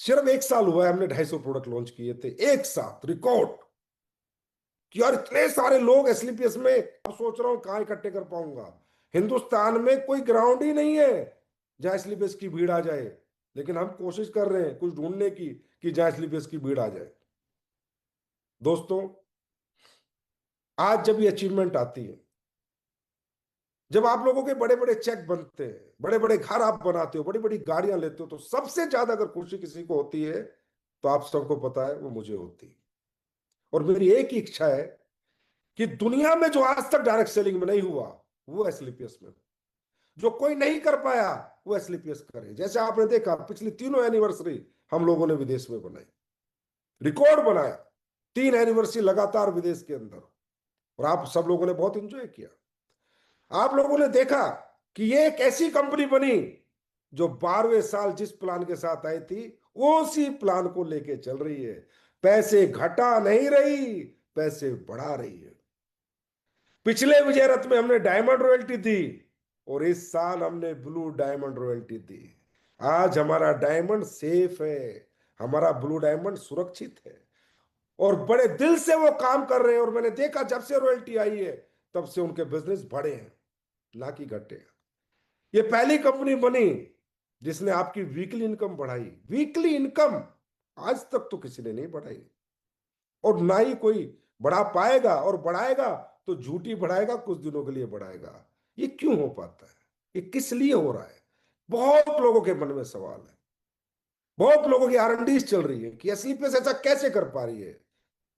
सिर्फ एक साल हुआ है, हमने 250 प्रोडक्ट लॉन्च किए थे एक साथ, रिकॉर्ड। कि यार इतने सारे लोग एसलीपीएस में, अब सोच रहा हूं कहां इकट्ठे कर पाऊंगा। हिंदुस्तान में कोई ग्राउंड ही नहीं है जहां एसलीपीएस की भीड़ आ जाए, लेकिन हम कोशिश कर रहे हैं कुछ ढूंढने की कि जहां एसलीपीएस की भीड़ आ जाए। दोस्तों, आज जब ये अचीवमेंट आती है, जब आप लोगों के बड़े बड़े चेक बनते हैं, बड़े बड़े घर आप बनाते हो, बड़ी बड़ी गाड़ियां लेते हो, तो सबसे ज्यादा अगर खुशी किसी को होती है तो आप सबको पता है वो मुझे होती है। और मेरी एक ही इच्छा है कि दुनिया में जो आज तक डायरेक्ट सेलिंग में नहीं हुआ वो एसलीपीएस में, जो कोई नहीं कर पाया वो एसलीपीएस करे। जैसे आपने देखा पिछली तीनों एनिवर्सरी हम लोगों ने विदेश में बनाई, रिकॉर्ड बनाया, 3 एनिवर्सरी लगातार विदेश के अंदर, और आप सब लोगों ने बहुत एंजॉय किया। आप लोगों ने देखा कि ये एक ऐसी कंपनी बनी जो 12वें साल जिस प्लान के साथ आई थी उसी प्लान को लेके चल रही है। पैसे घटा नहीं रही, पैसे बढ़ा रही है। पिछले विजय रथ में हमने डायमंड रॉयल्टी दी और इस साल हमने ब्लू डायमंड रॉयल्टी दी। आज हमारा डायमंड सेफ है, हमारा ब्लू डायमंड सुरक्षित है, और बड़े दिल से वो काम कर रहे हैं। और मैंने देखा जब से रॉयल्टी आई है तब से उनके बिजनेस बढ़े हैं, ना कि घटे हैं। ये पहली कंपनी बनी जिसने आपकी वीकली इनकम बढ़ाई। वीकली इनकम आज तक तो किसी ने नहीं बढ़ाई, और ना ही कोई बढ़ा पाएगा, और बढ़ाएगा तो झूठी बढ़ाएगा, कुछ दिनों के लिए बढ़ाएगा। ये क्यों हो पाता है? ये किस लिए हो रहा है? बहुत लोगों के मन में सवाल है। बहुत लोगों की आरएनडी चल रही है कि एसलीपीएस ऐसा कैसे कर पा रही है।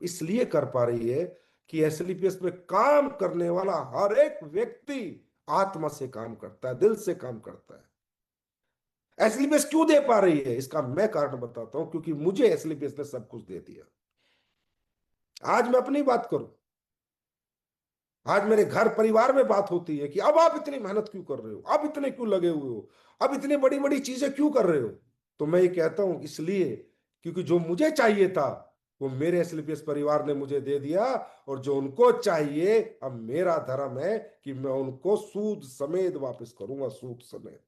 इसलिए कर पा रही है कि एसलीपीएस में काम करने वाला हर एक व्यक्ति आत्मा से काम करता है, दिल से काम करता है। एसलीपीएस क्यों दे पा रही है इसका मैं कारण बताता हूं, क्योंकि मुझे एसलीपीएस ने सब कुछ दे दिया। आज मैं अपनी बात करूं, आज मेरे घर परिवार में बात होती है कि अब आप इतनी मेहनत क्यों कर रहे हो, अब इतने क्यों लगे हुए हो, अब इतनी बड़ी बड़ी चीजें क्यों कर रहे हो। तो मैं ये कहता हूं इसलिए क्योंकि जो मुझे चाहिए था वो मेरे एसलीपीएस परिवार ने मुझे दे दिया, और जो उनको चाहिए अब मेरा धर्म है कि मैं उनको सूद समेत वापस करूंगा, सूद समेत।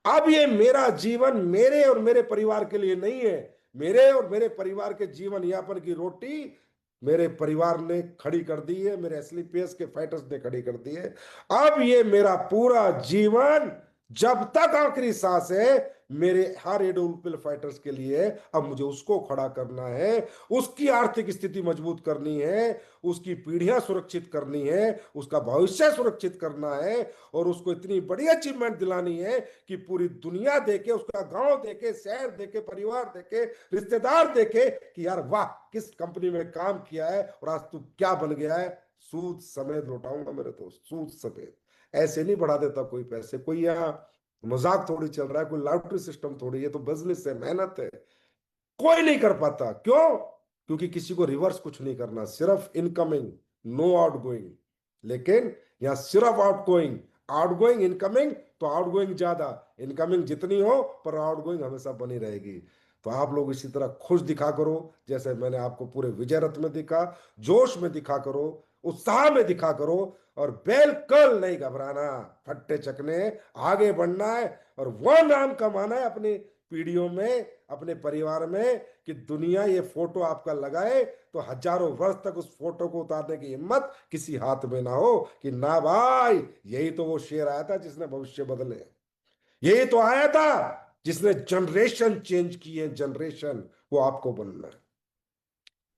अब ये मेरा जीवन मेरे और मेरे परिवार के लिए नहीं है। मेरे और मेरे परिवार के जीवन यापन की रोटी मेरे परिवार ने खड़ी कर दी है, मेरे एसलीपीएस के फाइटर्स ने खड़ी कर दी है। अब ये मेरा पूरा जीवन जब तक आखिरी सांस है मेरे हर एडोल्फिल फाइटर्स के लिए, अब मुझे उसको खड़ा करना है, उसकी आर्थिक स्थिति मजबूत करनी है, उसकी पीढ़ियां सुरक्षित करनी है, उसका भविष्य सुरक्षित करना है, और उसको इतनी बड़ी अचीवमेंट दिलानी है कि पूरी दुनिया देखे, उसका गांव देखे, शहर देखे, परिवार देखे, रिश्तेदार देखे कि यार वाह किस कंपनी में काम किया है और आज तू क्या बन गया है। सूद समेत लौटाऊंगा मेरे दोस्त, सूद समेत। ऐसे नहीं बढ़ा देता कोई पैसे, कोई यहाँ मजाक थोड़ी चल रहा है, कोई लॉटरी सिस्टम थोड़ी, ये तो बिजनेस है, मेहनत है। कोई नहीं कर पाता, क्यों? क्योंकि किसी को रिवर्स कुछ नहीं करना, सिर्फ इनकमिंग, नो आउट गोइंग। लेकिन यहां सिर्फ out going, out going, incoming तो आउट गोइंग ज्यादा, इनकमिंग जितनी हो पर आउट गोइंग हमेशा बनी रहेगी। तो आप लोग इसी तरह खुश दिखा करो जैसे मैंने आपको पूरे विजय रथ में दिखा, जोश में दिखा करो, उत्साह में दिखा करो, और बिल्कुल नहीं घबराना, फट्टे चकने, आगे बढ़ना है, और वो नाम कमाना है अपनी पीढ़ियों में, अपने परिवार में, कि दुनिया ये फोटो आपका लगाए तो हजारों वर्ष तक उस फोटो को उतारने की हिम्मत किसी हाथ में ना हो कि ना भाई यही तो वो शेर आया था जिसने भविष्य बदले, यही तो आया था जिसने जनरेशन चेंज की है, जनरेशन। वो आपको बनना है,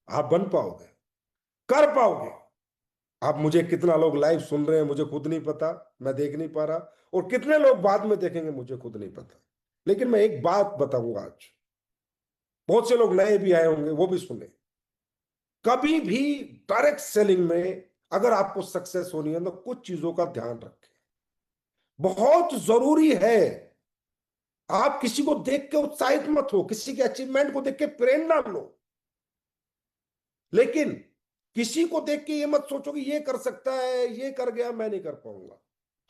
आप बन पाओगे, कर पाओगे। आप मुझे कितना लोग लाइव सुन रहे हैं मुझे खुद नहीं पता, मैं देख नहीं पा रहा, और कितने लोग बाद में देखेंगे मुझे खुद नहीं पता। लेकिन मैं एक बात बताऊंगा आज, बहुत से लोग नए भी आए होंगे वो भी सुने। कभी भी डायरेक्ट सेलिंग में अगर आपको सक्सेस होनी है तो कुछ चीजों का ध्यान रखें, बहुत जरूरी है। आप किसी को देख के उत्साहित मत हो, किसी के अचीवमेंट को देख के प्रेरणा लो, लेकिन किसी को देख के ये मत सोचो कि ये कर सकता है, ये कर गया, मैं नहीं कर पाऊंगा।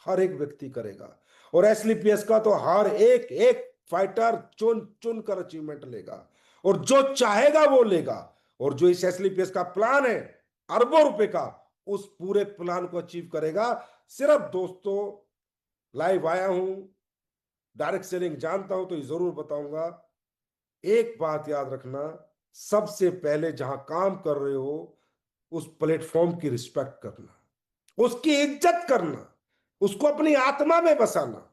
हर एक व्यक्ति करेगा, और एसलीपीएस का तो हर एक एक फाइटर चुन चुन कर अचीवमेंट लेगा, और जो चाहेगा वो लेगा। और जो इस एसलीपीएस का प्लान है अरबों रुपए का, उस पूरे प्लान को अचीव करेगा। सिर्फ दोस्तों, लाइव आया हूं, डायरेक्ट सेलिंग जानता हूं तो ये जरूर बताऊंगा, एक बात याद रखना, सबसे पहले जहां काम कर रहे हो उस प्लेटफॉर्म की रिस्पेक्ट करना, उसकी इज्जत करना, उसको अपनी आत्मा में बसाना,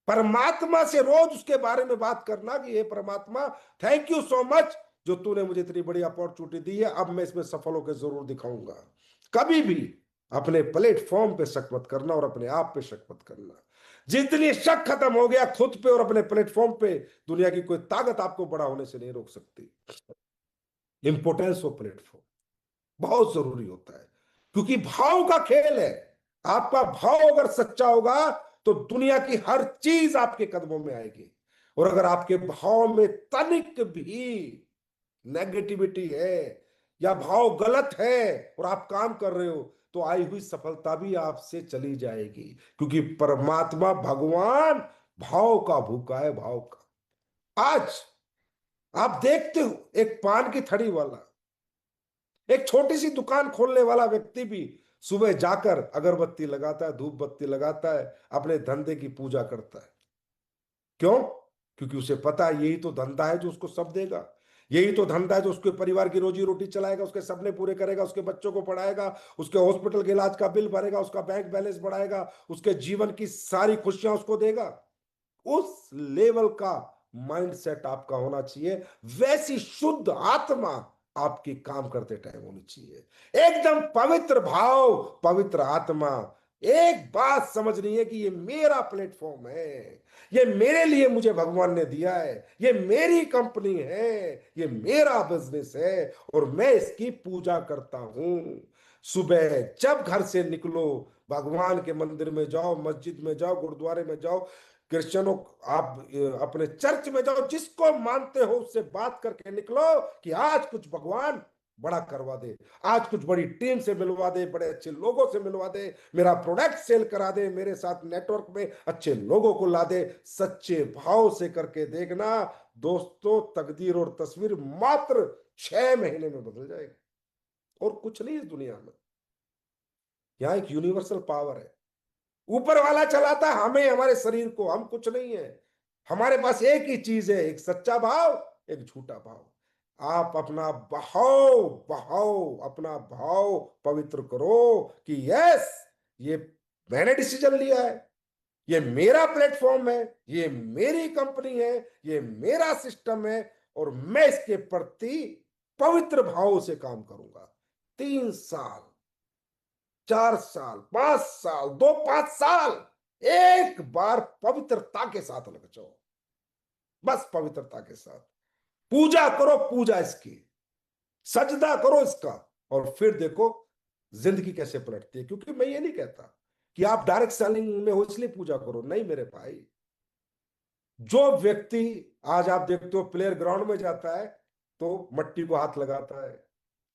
परमात्मा से रोज उसके बारे में बात करना कि हे परमात्मा, थैंक यू सो मच जो तूने मुझे इतनी बड़ी अपॉर्चुनिटी दी है, अब मैं इसमें सफल होकर जरूर दिखाऊंगा। कभी भी अपने प्लेटफॉर्म पे शक मत करना और अपने आप पे शक मत करना। जितनी शक खत्म हो गया खुद पे और अपने प्लेटफॉर्म पे, दुनिया की कोई ताकत आपको बड़ा होने से नहीं रोक सकती। इंपोर्टेंस ऑफ प्लेटफॉर्म बहुत जरूरी होता है, क्योंकि भाव का खेल है। आपका भाव अगर सच्चा होगा तो दुनिया की हर चीज आपके कदमों में आएगी। और अगर आपके भाव में तनिक भी नेगेटिविटी है या भाव गलत है और आप काम कर रहे हो, तो आई हुई सफलता भी आपसे चली जाएगी, क्योंकि परमात्मा भगवान भाव का भूखा है, भाव का। आज आप देखते हो एक पान की थड़ी वाला, एक छोटी सी दुकान खोलने वाला व्यक्ति भी सुबह जाकर अगरबत्ती लगाता है, धूप बत्ती लगाता है, अपने धंधे की पूजा करता है। क्यों? क्योंकि उसे पता है यही तो धंधा है जो उसको सब देगा, यही तो धंधा है जो उसके परिवार की रोजी रोटी चलाएगा, उसके सपने पूरे करेगा, उसके बच्चों को पढ़ाएगा, उसके हॉस्पिटल के इलाज का बिल भरेगा, उसका बैंक बैलेंस बढ़ाएगा, उसके जीवन की सारी खुशियां उसको देगा। उस लेवल का माइंडसेट आपका होना चाहिए, वैसी शुद्ध आत्मा आपकी काम करते टाइम होनी चाहिए, एकदम पवित्र भाव, पवित्र आत्मा। एक बात समझनी है कि ये मेरा प्लेटफॉर्म है, ये मेरे लिए मुझे भगवान ने दिया है, ये मेरी कंपनी है, ये मेरा बिजनेस है और मैं इसकी पूजा करता हूं। सुबह जब घर से निकलो, भगवान के मंदिर में जाओ, मस्जिद में जाओ, गुरुद्वारे में जाओ, क्रिश्चियनों, आप अपने चर्च में जाओ, जिसको मानते हो उससे बात करके निकलो कि आज कुछ भगवान बड़ा करवा दे, आज कुछ बड़ी टीम से मिलवा दे, बड़े अच्छे लोगों से मिलवा दे, मेरा प्रोडक्ट सेल करा दे, मेरे साथ नेटवर्क में अच्छे लोगों को ला दे। सच्चे भाव से करके देखना दोस्तों, तकदीर और तस्वीर मात्र 6 महीने में बदल जाएगी। और कुछ नहीं इस दुनिया में, यहाँ एक यूनिवर्सल पावर है, ऊपर वाला चलाता है हमें, हमारे शरीर को, हम कुछ नहीं है। हमारे पास एक ही चीज है, एक सच्चा भाव, एक झूठा भाव। आप अपना भाव भाव अपना भाव पवित्र करो कि यस, ये मैंने डिसीजन लिया है, ये मेरा प्लेटफॉर्म है, ये मेरी कंपनी है, ये मेरा सिस्टम है और मैं इसके प्रति पवित्र भाव से काम करूंगा। 3 साल, 4 साल, 5 साल, 5 साल, एक बार पवित्रता के साथ लग जाओ, बस पवित्रता के साथ पूजा करो, पूजा इसकी, सजदा करो इसका, और फिर देखो जिंदगी कैसे पलटती है। क्योंकि मैं ये नहीं कहता कि आप डायरेक्ट सेलिंग में हो इसलिए पूजा करो, नहीं मेरे भाई। जो व्यक्ति, आज आप देखते हो प्लेयर ग्राउंड में जाता है तो मट्टी को हाथ लगाता है,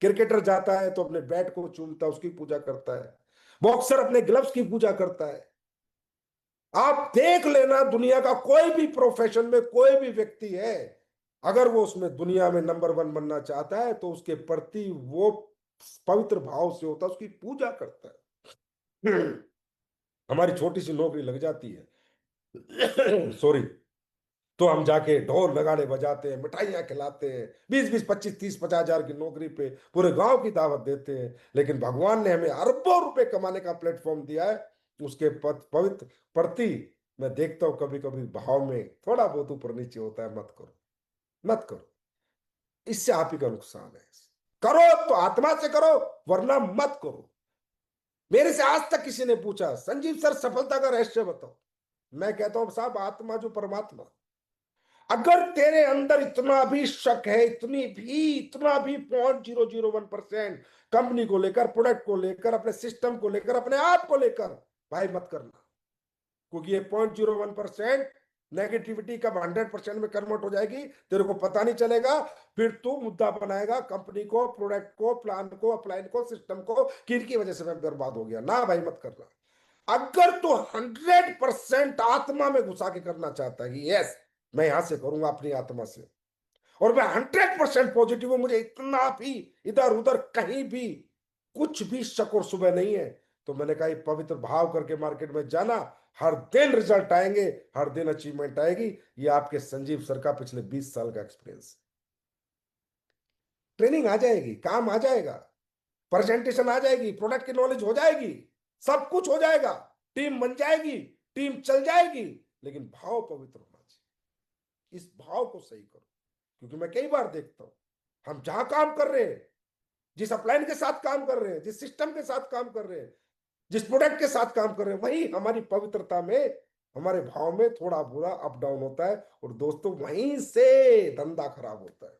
क्रिकेटर जाता है तो अपने बैट को चूमता है, उसकी पूजा करता है, बॉक्सर अपने ग्लव्स की पूजा करता है। आप देख लेना, दुनिया का कोई भी प्रोफेशन में कोई भी व्यक्ति है, अगर वो उसमें दुनिया में नंबर 1 बनना चाहता है तो उसके प्रति वो पवित्र भाव से होता है, उसकी पूजा करता है। हमारी छोटी सी नौकरी लग जाती है, सॉरी, तो हम जाके ढोल नगाड़े बजाते हैं, मिठाइयाँ खिलाते हैं, 20-20, 25, 30, 50 हजार की नौकरी पे पूरे गांव की दावत देते हैं। लेकिन भगवान ने हमें अरबों रुपए कमाने का प्लेटफॉर्म दिया है, उसके पवित्र प्रति मैं देखता हूं कभी कभी भाव में थोड़ा बहुत ऊपर नीचे होता है। मत करो, मत करो, इससे आप ही का नुकसान है। करो तो आत्मा से करो, वरना मत करो। मेरे से आज तक किसी ने पूछा, संजीव सर सफलता का रहस्य बताओ, मैं कहता हूं साहब, आत्मा जो परमात्मा, अगर तेरे अंदर इतना भी शक है, इतना भी 0.001% कंपनी को लेकर, प्रोडक्ट को लेकर, अपने सिस्टम को लेकर, अपने आप को लेकर, भाई मत करना। क्योंकि ये 0.01% नेगेटिविटी कब 100% में कन्वर्ट हो जाएगी तेरे को पता नहीं चलेगा। फिर तू मुद्दा बनाएगा कंपनी को, प्रोडक्ट को, प्लान को, अप्लाइन को, सिस्टम को, किनकी वजह से मैं बर्बाद हो गया। ना भाई मत करना। अगर तू 100% आत्मा में घुसा के करना चाहता है कि यस मैं यहां से करूंगा अपनी आत्मा से, और मैं 100% पॉजिटिव हूं, मुझे इतना भी इधर उधर कहीं भी कुछ भी शक और सुबह नहीं है, तो मैंने कहा पवित्र भाव करके मार्केट में जाना, हर दिन रिजल्ट आएंगे, हर दिन अचीवमेंट आएगी। ये आपके संजीव सर का पिछले 20 साल का एक्सपीरियंस। ट्रेनिंग आ जाएगी, काम आ जाएगा, प्रेजेंटेशन आ जाएगी, प्रोडक्ट की नॉलेज हो जाएगी, सब कुछ हो जाएगा, टीम बन जाएगी, टीम चल जाएगी। लेकिन भाव पवित्र होना चाहिए। इस भाव को सही करो। क्योंकि मैं कई बार देखता हूं, हम जहां काम कर रहे हैं, जिस अपलाइन के साथ काम कर रहे हैं, जिस सिस्टम के साथ काम कर रहे हैं, जिस प्रोडक्ट के साथ काम कर रहे हैं, वही हमारी पवित्रता में, हमारे भाव में थोड़ा बुरा अप डाउन होता है। और दोस्तों, वहीं से धंधा खराब होता है।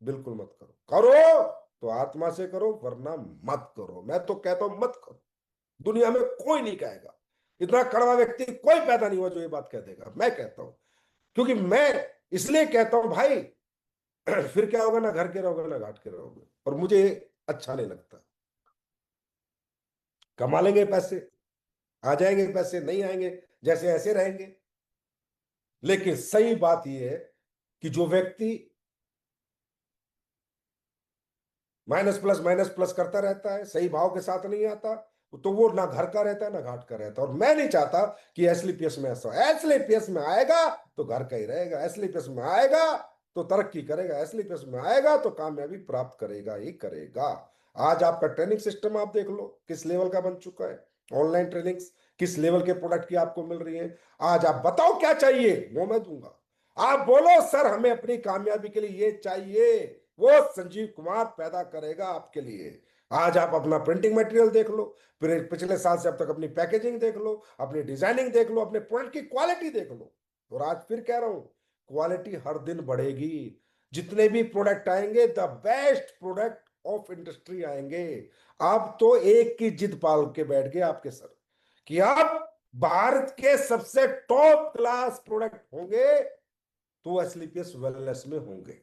बिल्कुल मत करो। करो तो आत्मा से करो, वरना मत करो। मैं तो कहता हूं मत करो। दुनिया में कोई नहीं कहेगा, इतना कड़वा व्यक्ति कोई पैदा नहीं हुआ जो ये बात कह देगा। मैं कहता हूं, क्योंकि मैं इसलिए कहता हूं भाई, फिर क्या होगा, ना घर के रहोगे ना घाट के रहोगे, और मुझे अच्छा नहीं लगता। कमा लेंगे पैसे, आ जाएंगे पैसे, नहीं आएंगे जैसे ऐसे रहेंगे। लेकिन सही बात यह है कि जो व्यक्ति माइनस प्लस करता रहता है, सही भाव के साथ नहीं आता, तो वो ना घर का रहता है ना घाट का रहता है। और मैं नहीं चाहता कि एसलीपीएस में ऐसा हो। एसलीपीएस में आएगा तो घर का ही रहेगा, एसलीपीएस में आएगा तो तरक्की करेगा, एसलीपीएस में आएगा तो कामयाबी प्राप्त करेगा ही करेगा। आज आपका ट्रेनिंग सिस्टम आप देख लो किस लेवल का बन चुका है। ऑनलाइन ट्रेनिंग किस लेवल के प्रोडक्ट की आपको मिल रही है। आज आप बताओ क्या चाहिए, वो मैं दूंगा। आप बोलो सर हमें अपनी कामयाबी के लिए ये चाहिए, वो संजीव कुमार पैदा करेगा आपके लिए। आज आप अपना प्रिंटिंग मटेरियल देख लो, फिर पिछले साल से अब तक अपनी पैकेजिंग देख लो, अपनी डिजाइनिंग देख लो, अपने प्रोडक्ट की क्वालिटी देख लो। और आज फिर कह रहा हूं, क्वालिटी हर दिन बढ़ेगी। जितने भी प्रोडक्ट आएंगे, the best product of industry आएंगे। आप तो एक की जिद पाल के बैठ गए आपके सर कि आप भारत के सबसे टॉप क्लास प्रोडक्ट होंगे, तो एसलीपीएस वेलनेस में होंगे।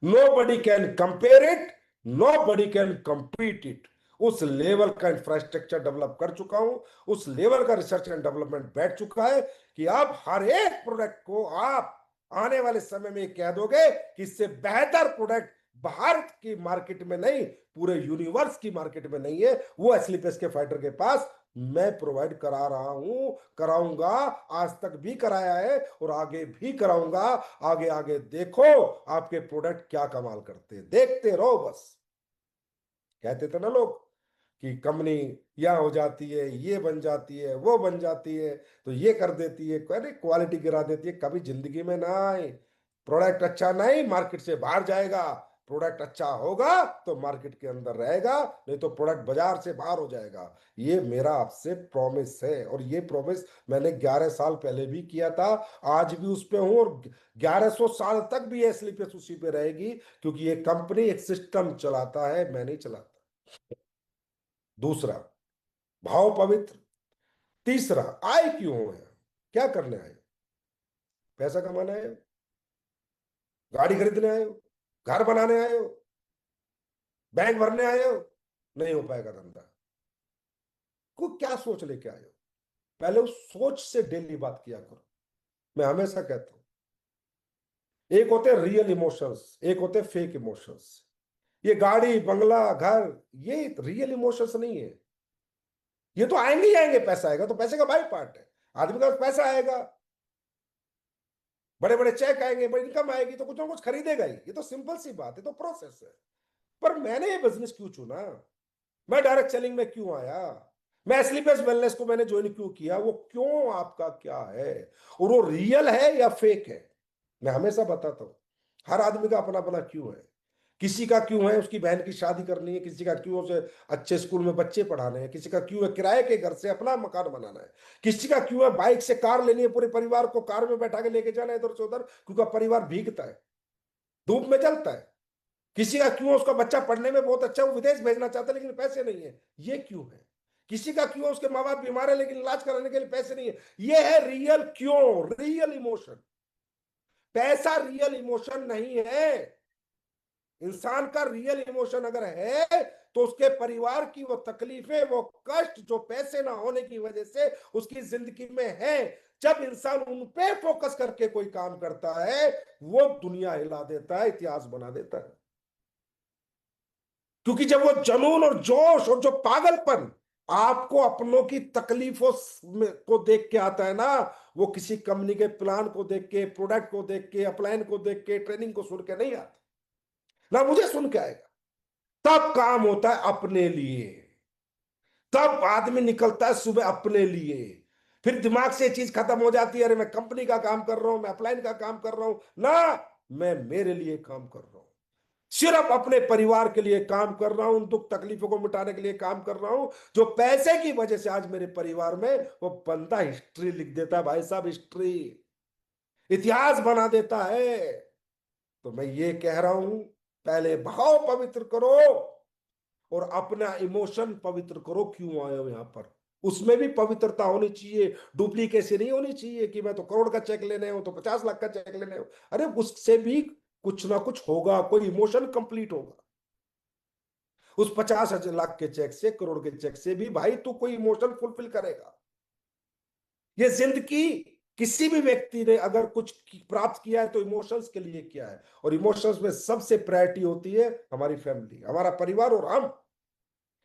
Nobody can compare it, nobody can compete it। उस लेवल का इंफ्रास्ट्रक्चर डेवलप कर चुका हूं, उस लेवल का रिसर्च एंड डेवलपमेंट बैठ चुका है कि आप हर एक प्रोडक्ट को आप आने वाले समय में कह दोगे कि इससे बेहतर प्रोडक्ट भारत की मार्केट में नहीं, पूरे यूनिवर्स की मार्केट में नहीं है। वो एसलीपीएस के फाइटर के पास मैं प्रोवाइड करा रहा हूं, कराऊंगा, आज तक भी कराया है और आगे भी कराऊंगा। आगे आगे देखो आपके प्रोडक्ट क्या कमाल करते हैं, देखते रहो बस। कहते थे ना लोग कि कंपनी यह हो जाती है, ये बन जाती है, वो बन जाती है, तो ये कर देती है, अरे क्वालिटी गिरा देती है। कभी जिंदगी में ना आए। प्रोडक्ट अच्छा नहीं, मार्केट से बाहर जाएगा। प्रोडक्ट अच्छा होगा तो मार्केट के अंदर रहेगा, नहीं तो प्रोडक्ट बाजार से बाहर हो जाएगा। ये मेरा आपसे प्रॉमिस है, और ये प्रॉमिस मैंने 11 साल पहले भी किया था, आज भी उस पे हूं, और 1100 साल तक भी ये स्लीपेस उसी पे रहेगी। क्योंकि ये कंपनी एक सिस्टम चलाता है, मैं नहीं चलाता। दूसरा, भाव पवित्र। तीसरा, आए क्यों है, क्या करने आए? पैसा कमाने आए हो, गाड़ी खरीदने आए हो, घर बनाने आए हो, बैंक भरने आए हो? नहीं हो पाएगा धंधा। को क्या सोच लेके आए हो? पहले उस सोच से डेली बात किया करो। मैं हमेशा कहता हूं, एक होते रियल इमोशंस, एक होते फेक इमोशंस। ये गाड़ी बंगला घर, ये रियल इमोशंस नहीं है। ये तो आएंगे ही आएंगे, पैसा आएगा तो पैसे का बाई पार्ट है। आदमी का पैसा आएगा, बड़े बड़े चेक आएंगे, बड़ी इनकम आएगी, तो कुछ ना कुछ खरीदेगा ही। ये तो सिंपल सी बात है, तो प्रोसेस है। पर मैंने ये बिजनेस क्यों चुना, मैं डायरेक्ट सेलिंग में क्यों आया, मैं स्लीपर्स वेलनेस को मैंने ज्वाइन क्यों किया, वो क्यों आपका क्या है, और वो रियल है या फेक है? मैं हमेशा बताता हूं, हर आदमी का अपना अपना क्यों है। किसी का क्यों है उसकी बहन की शादी करनी है, किसी का क्यों उसे अच्छे स्कूल में बच्चे पढ़ाने हैं, किसी का क्यों है किराए के घर से अपना मकान बनाना है, किसी का क्यों है बाइक से कार लेनी है, पूरे परिवार को कार में बैठा के लेके जाना है इधर से उधर, क्योंकि परिवार भीगता है, धूप में जलता है। किसी का क्यों उसका बच्चा पढ़ने में बहुत अच्छा, वो विदेश भेजना चाहता है लेकिन पैसे नहीं है, ये क्यों है? किसी का क्यों उसके माँ बाप बीमार है लेकिन इलाज कराने के लिए पैसे नहीं है, ये है रियल क्यों, रियल इमोशन। पैसा रियल इमोशन नहीं है। इंसान का रियल इमोशन अगर है तो उसके परिवार की वो तकलीफें, वो कष्ट जो पैसे ना होने की वजह से उसकी जिंदगी में है, जब इंसान उन पे फोकस करके कोई काम करता है, वो दुनिया हिला देता है, इतिहास बना देता है। क्योंकि जब वो जुनून और जोश और जो पागलपन आपको अपनों की तकलीफों को देख के आता है ना, वो किसी कंपनी के प्लान को देख के, प्रोडक्ट को देख के, अपलाइन को देख के, ट्रेनिंग को सुन के नहीं आता, ना मुझे सुन के आएगा। तब काम होता है अपने लिए, तब आदमी निकलता है सुबह अपने लिए। फिर दिमाग से चीज खत्म हो जाती है, अरे मैं कंपनी का काम कर रहा हूं, मैं अपलाइन का काम कर रहा हूं ना, मैं मेरे लिए काम कर रहा हूं, सिर्फ अपने परिवार के लिए काम कर रहा हूं, उन दुख तकलीफों को मिटाने के लिए काम कर रहा हूं, जो पैसे की वजह से आज मेरे परिवार में वो बंदा हिस्ट्री लिख देता है, भाई साहब, हिस्ट्री, इतिहास बना देता है। तो मैं ये कह रहा हूं, पहले भाव पवित्र करो और अपना इमोशन पवित्र करो, क्यों आए हो यहां पर, उसमें भी पवित्रता होनी चाहिए। डुप्लीकेसी नहीं होनी चाहिए कि मैं तो करोड़ का चेक लेने हूं तो 50 लाख का चेक लेने हूं। अरे उससे भी कुछ ना कुछ होगा, कोई इमोशन कंप्लीट होगा। उस 50 लाख के चेक से, करोड़ के चेक से भी भाई तू कोई इमोशन फुलफिल करेगा। ये जिंदगी किसी भी व्यक्ति ने अगर कुछ प्राप्त किया है तो इमोशंस के लिए किया है, और इमोशंस में सबसे प्रायोरिटी होती है हमारी फैमिली, हमारा परिवार और हम।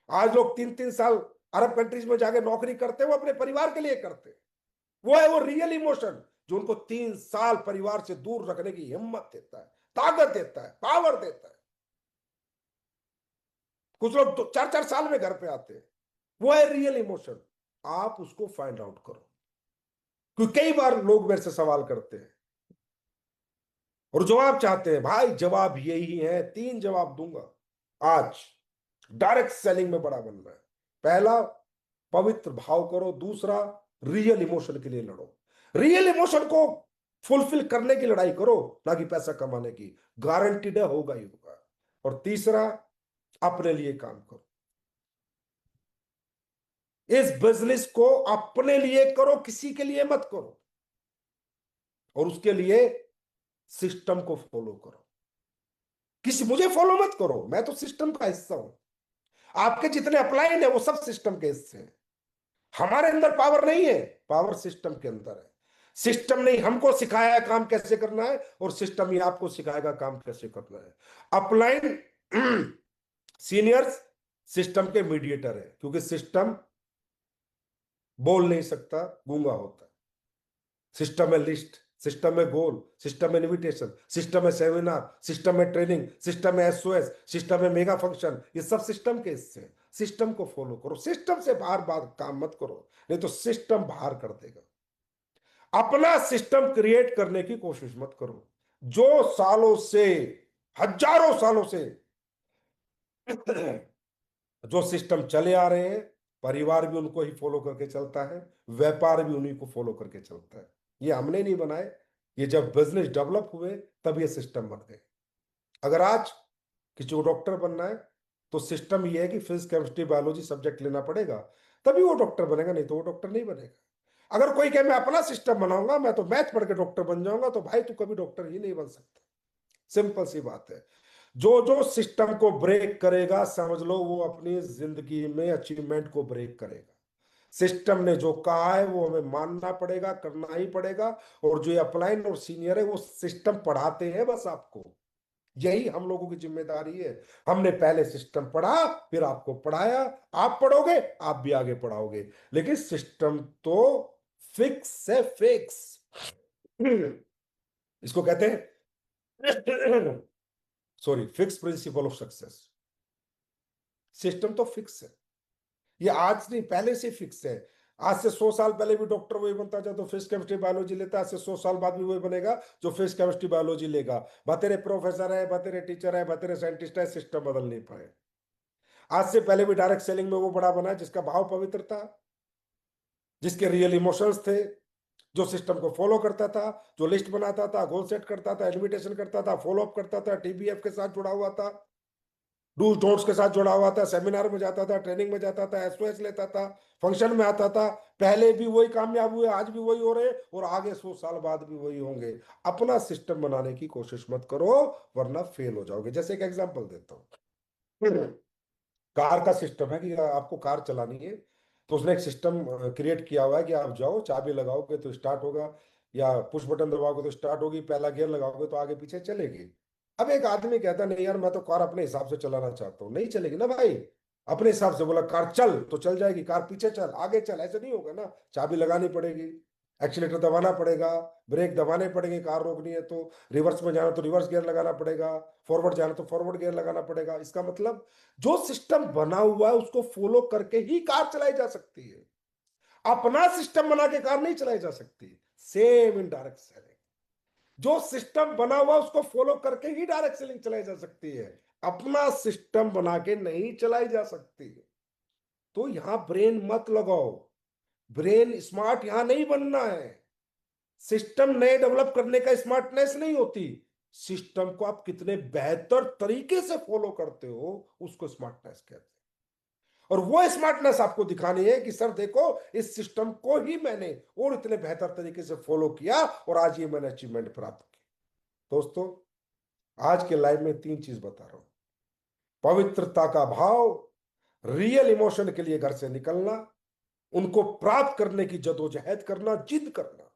आज लोग 3-3 साल अरब कंट्रीज में जाके नौकरी करते हैं, वो अपने परिवार के लिए करते हैं। वो है वो रियल इमोशन जो उनको 3 साल परिवार से दूर रखने की हिम्मत देता है, ताकत देता है, पावर देता है। कुछ लोग तो 4-4 साल में घर पे आते हैं, वो है रियल इमोशन। आप उसको फाइंड आउट करो, क्योंकि कई बार लोग मेरे से सवाल करते हैं और जवाब चाहते हैं, भाई जवाब यही है, 3 जवाब दूंगा आज। डायरेक्ट सेलिंग में बड़ा बनना है। पहला, पवित्र भाव करो। दूसरा, रियल इमोशन के लिए लड़ो। रियल इमोशन को फुलफिल करने की लड़ाई करो, ना कि पैसा कमाने की। गारंटीड है, होगा ही होगा। और तीसरा, अपने लिए काम करो। इस बिजनेस को अपने लिए करो, किसी के लिए मत करो। और उसके लिए सिस्टम को फॉलो करो। किसी मुझे फॉलो मत करो, मैं तो सिस्टम का हिस्सा हूं। आपके जितने अप्लाइन है वो सब सिस्टम के हिस्से हैं। हमारे अंदर पावर नहीं है, पावर सिस्टम के अंदर है। सिस्टम ने हमको सिखाया है काम कैसे करना है, और सिस्टम ही आपको सिखाएगा काम कैसे करना है। अपलाइन सीनियर्स सिस्टम के मीडिएटर है, क्योंकि सिस्टम बोल नहीं सकता, गूंगा होता है। सिस्टम में लिस्ट, सिस्टम में गोल, सिस्टम में इनविटेशन, सिस्टम में सेमिनार, सिस्टम में ट्रेनिंग, सिस्टम में एसओएस, सिस्टम में मेगा फंक्शन, ये सब सिस्टम के हिस्से हैं। सिस्टम को फॉलो करो, सिस्टम से बाहर बात काम मत करो, नहीं तो सिस्टम बाहर कर देगा। अपना सिस्टम क्रिएट करने की कोशिश मत करो। जो सालों से, हजारों सालों से जो सिस्टम चले आ रहे हैं, परिवार भी उनको ही फॉलो करके चलता है, व्यापार भी उन्हीं को फॉलो करके चलता है। ये हमने नहीं बनाए, ये जब बिजनेस डेवलप हुए तब ये सिस्टम बन गए। अगर आज किसी को डॉक्टर बनना है तो सिस्टम ये है कि फिजिक्स केमिस्ट्री बायोलॉजी सब्जेक्ट लेना पड़ेगा, तभी वो डॉक्टर बनेगा, नहीं तो वो डॉक्टर नहीं बनेगा। अगर कोई कहे मैं अपना सिस्टम बनाऊंगा, मैं तो मैथ पढ़ के डॉक्टर बन जाऊंगा, तो भाई तू कभी डॉक्टर ही नहीं बन सकता। सिंपल सी बात है। जो जो सिस्टम को ब्रेक करेगा, समझ लो वो अपनी जिंदगी में अचीवमेंट को ब्रेक करेगा। सिस्टम ने जो कहा है वो हमें मानना पड़ेगा, करना ही पड़ेगा। और जो अपलाइन और सीनियर है वो सिस्टम पढ़ाते हैं बस आपको, यही हम लोगों की जिम्मेदारी है। हमने पहले सिस्टम पढ़ा, फिर आपको पढ़ाया, आप पढ़ोगे, आप भी आगे पढ़ाओगे, लेकिन सिस्टम तो फिक्स है, फिक्स। इसको कहते हैं sorry, fix principle of success. System तो फिक्स है, ये आज नहीं, पहले से फिक्स है। आज से 100 साल पहले भी डॉक्टर वही बनता था तो फिजिक्स केमिस्ट्री बायोलॉजी लेता, आज से 100 साल बाद भी वही बनेगा जो फिजिक्स केमिस्ट्री बायोलॉजी लेगा। बतेरे प्रोफेसर है, बतेरे टीचर है, बतेरे साइंटिस्ट है, सिस्टम बदल नहीं पाए। आज से पहले भी डायरेक्ट सेलिंग में वो बड़ा बना जिसका भाव पवित्र था, जिसके रियल इमोशंस थे, जो सिस्टम को फॉलो करता था, जो लिस्ट बनाता था, गोल सेट करता था, इन्विटेशन करता था, फॉलो अप करता था, टीबीएफ के साथ जुड़ा हुआ था, डूज डोंट्स के साथ जुड़ा हुआ था, सेमिनार में जाता था, ट्रेनिंग में जाता था, एसओएस लेता था, फंक्शन में आता था। पहले भी वही कामयाब हुए, आज भी वही हो रहे, और आगे 100 साल बाद भी वही होंगे। अपना सिस्टम बनाने की कोशिश मत करो, वरना फेल हो जाओगे। जैसे एक एग्जांपल देता हूँ, कार का सिस्टम है कि आपको कार चलानी है, तो उसने एक सिस्टम क्रिएट किया हुआ है कि आप जाओ, चाबी लगाओगे तो स्टार्ट होगा, या पुश बटन दबाओगे तो स्टार्ट होगी, पहला गियर लगाओगे तो आगे पीछे चलेगी। अब एक आदमी कहता नहीं यार, मैं तो कार अपने हिसाब से चलाना चाहता हूँ, नहीं चलेगी ना भाई। अपने हिसाब से बोला कार चल तो चल जाएगी, कार पीछे चल आगे चल, ऐसे नहीं होगा ना। चाबी लगानी पड़ेगी, एक्सीलेटर दबाना पड़ेगा, ब्रेक दबाने पड़ेंगे, कार रोकनी है तो, रिवर्स में जाना तो रिवर्स गियर लगाना पड़ेगा, फॉरवर्ड जाना तो फॉरवर्ड गियर लगाना पड़ेगा। इसका मतलब जो सिस्टम बना हुआ है उसको फॉलो करके ही कार चलाई जा सकती है। अपना सिस्टम बना के कार नहीं चलाई जा सकती। सेम इन डायरेक्ट सेलिंग, जो सिस्टम बना हुआ उसको फॉलो करके ही डायरेक्ट सेलिंग चलाई जा सकती है, अपना सिस्टम बना के नहीं चलाई जा सकती। तो यहां ब्रेन मत लगाओ, ब्रेन स्मार्ट यहां नहीं बनना है। सिस्टम नए डेवलप करने का स्मार्टनेस नहीं होती, सिस्टम को आप कितने बेहतर तरीके से फॉलो करते हो उसको स्मार्टनेस कहते हैं। और वो स्मार्टनेस आपको दिखानी है कि सर देखो इस सिस्टम को ही मैंने और इतने बेहतर तरीके से फॉलो किया और आज ये मैंने अचीवमेंट प्राप्त की। दोस्तों, आज के लाइव में 3 चीज बता रहा हूं। पवित्रता का भाव, रियल इमोशन के लिए घर से निकलना, उनको प्राप्त करने की जदोजहद करना, जिद करना,